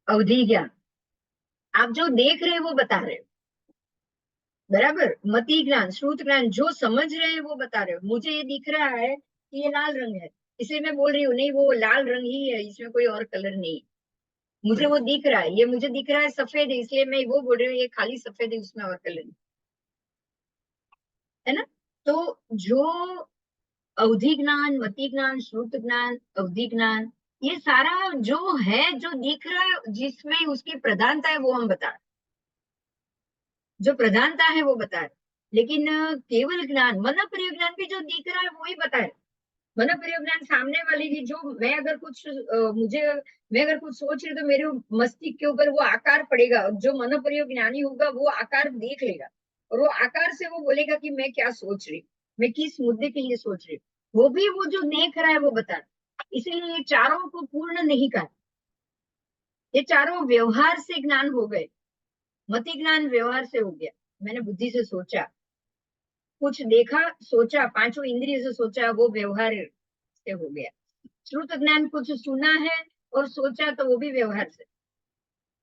अवधि ज्ञान, आप जो देख रहे हैं वो बता रहे हो, बराबर। मति ज्ञान, श्रुत ज्ञान, जो समझ रहे हैं वो बता रहे हो। मुझे ये दिख रहा है कि ये लाल रंग है, इसलिए मैं बोल रही हूँ नहीं वो लाल रंग ही है, इसमें कोई और कलर नहीं। मुझे वो दिख रहा है, ये मुझे दिख रहा है सफेद है, इसलिए मैं वो बोल रही हूँ ये खाली सफेद है, उसमें और कलर नहीं, है ना। तो जो अवधि ज्ञान, मति ज्ञान, श्रुत ज्ञान, अवधि ज्ञान, ये सारा जो है, जो दिख रहा है, जिसमें उसकी प्रधानता है वो हम बता रहे, जो प्रधानता है वो बता रहे। लेकिन केवल ज्ञान, मन प्रयोग ज्ञान भी जो दिख रहा है वो ही बता रहे। मन प्रयोग ज्ञान सामने वाले की, जो मैं अगर कुछ मैं अगर कुछ सोच रही तो मेरे मस्तिष्क के ऊपर वो आकार पड़ेगा, जो मन प्रयोग ज्ञानी होगा वो आकार देख लेगा, और वो आकार से वो बोलेगा कि मैं क्या सोच रही, मैं किस मुद्दे के लिए सोच रही, वो भी वो जो देख रहा है वो बता रहा। इसीलिए ये चारों को पूर्ण नहीं कर, ये चारों व्यवहार से ज्ञान हो गए। मति ज्ञान व्यवहार से हो गया, मैंने बुद्धि से सोचा, कुछ देखा, सोचा, पांचों इंद्रिय से सोचा, वो व्यवहार से हो गया। श्रुत ज्ञान कुछ सुना है और सोचा, तो वो भी व्यवहार से।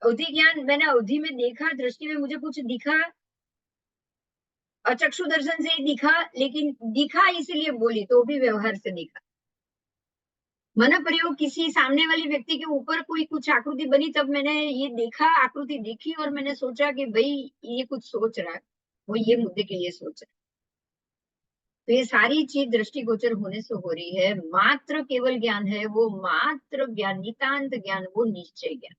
अवधि ज्ञान, मैंने अवधि में देखा, दृष्टि में मुझे कुछ दिखा, चक्षु दर्शन से ही दिखा, लेकिन दिखा इसलिए बोली, तो वो भी व्यवहार से दिखा। मन प्रयोग, किसी सामने वाले व्यक्ति के ऊपर कोई कुछ आकृति बनी, तब मैंने ये देखा, आकृति देखी, और मैंने सोचा कि भाई ये कुछ सोच रहा है, वो ये मुद्दे के लिए सोच रहा है। तो ये सारी चीज दृष्टिगोचर होने से हो रही है। मात्र केवल ज्ञान है वो, मात्र ज्ञान, नितांत ज्ञान, वो निश्चय ज्ञान।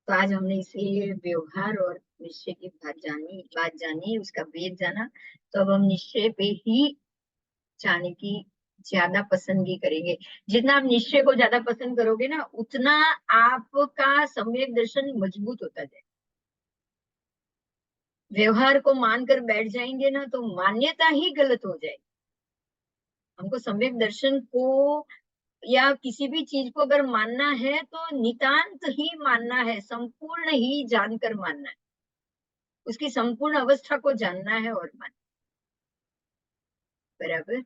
तो आज हमने इसीलिए व्यवहार और निश्चय की बात जानी, उसका भेद जाना। तो अब हम निश्चय पे ही जाने की ज्यादा पसंदगी करेंगे। जितना आप निश्चय को ज्यादा पसंद करोगे ना, उतना आपका सम्यक दर्शन मजबूत होता जाए। व्यवहार को मानकर बैठ जाएंगे ना, तो मान्यता ही गलत हो जाएगी। हमको सम्यक दर्शन को या किसी भी चीज को अगर मानना है तो नितांत ही मानना है, संपूर्ण ही जानकर मानना है, उसकी संपूर्ण अवस्था को जानना है और मानना, बराबर।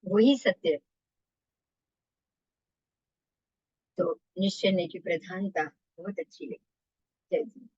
वही सत्य है। तो निश्चय की प्रधानता बहुत अच्छी लगी। जय जी।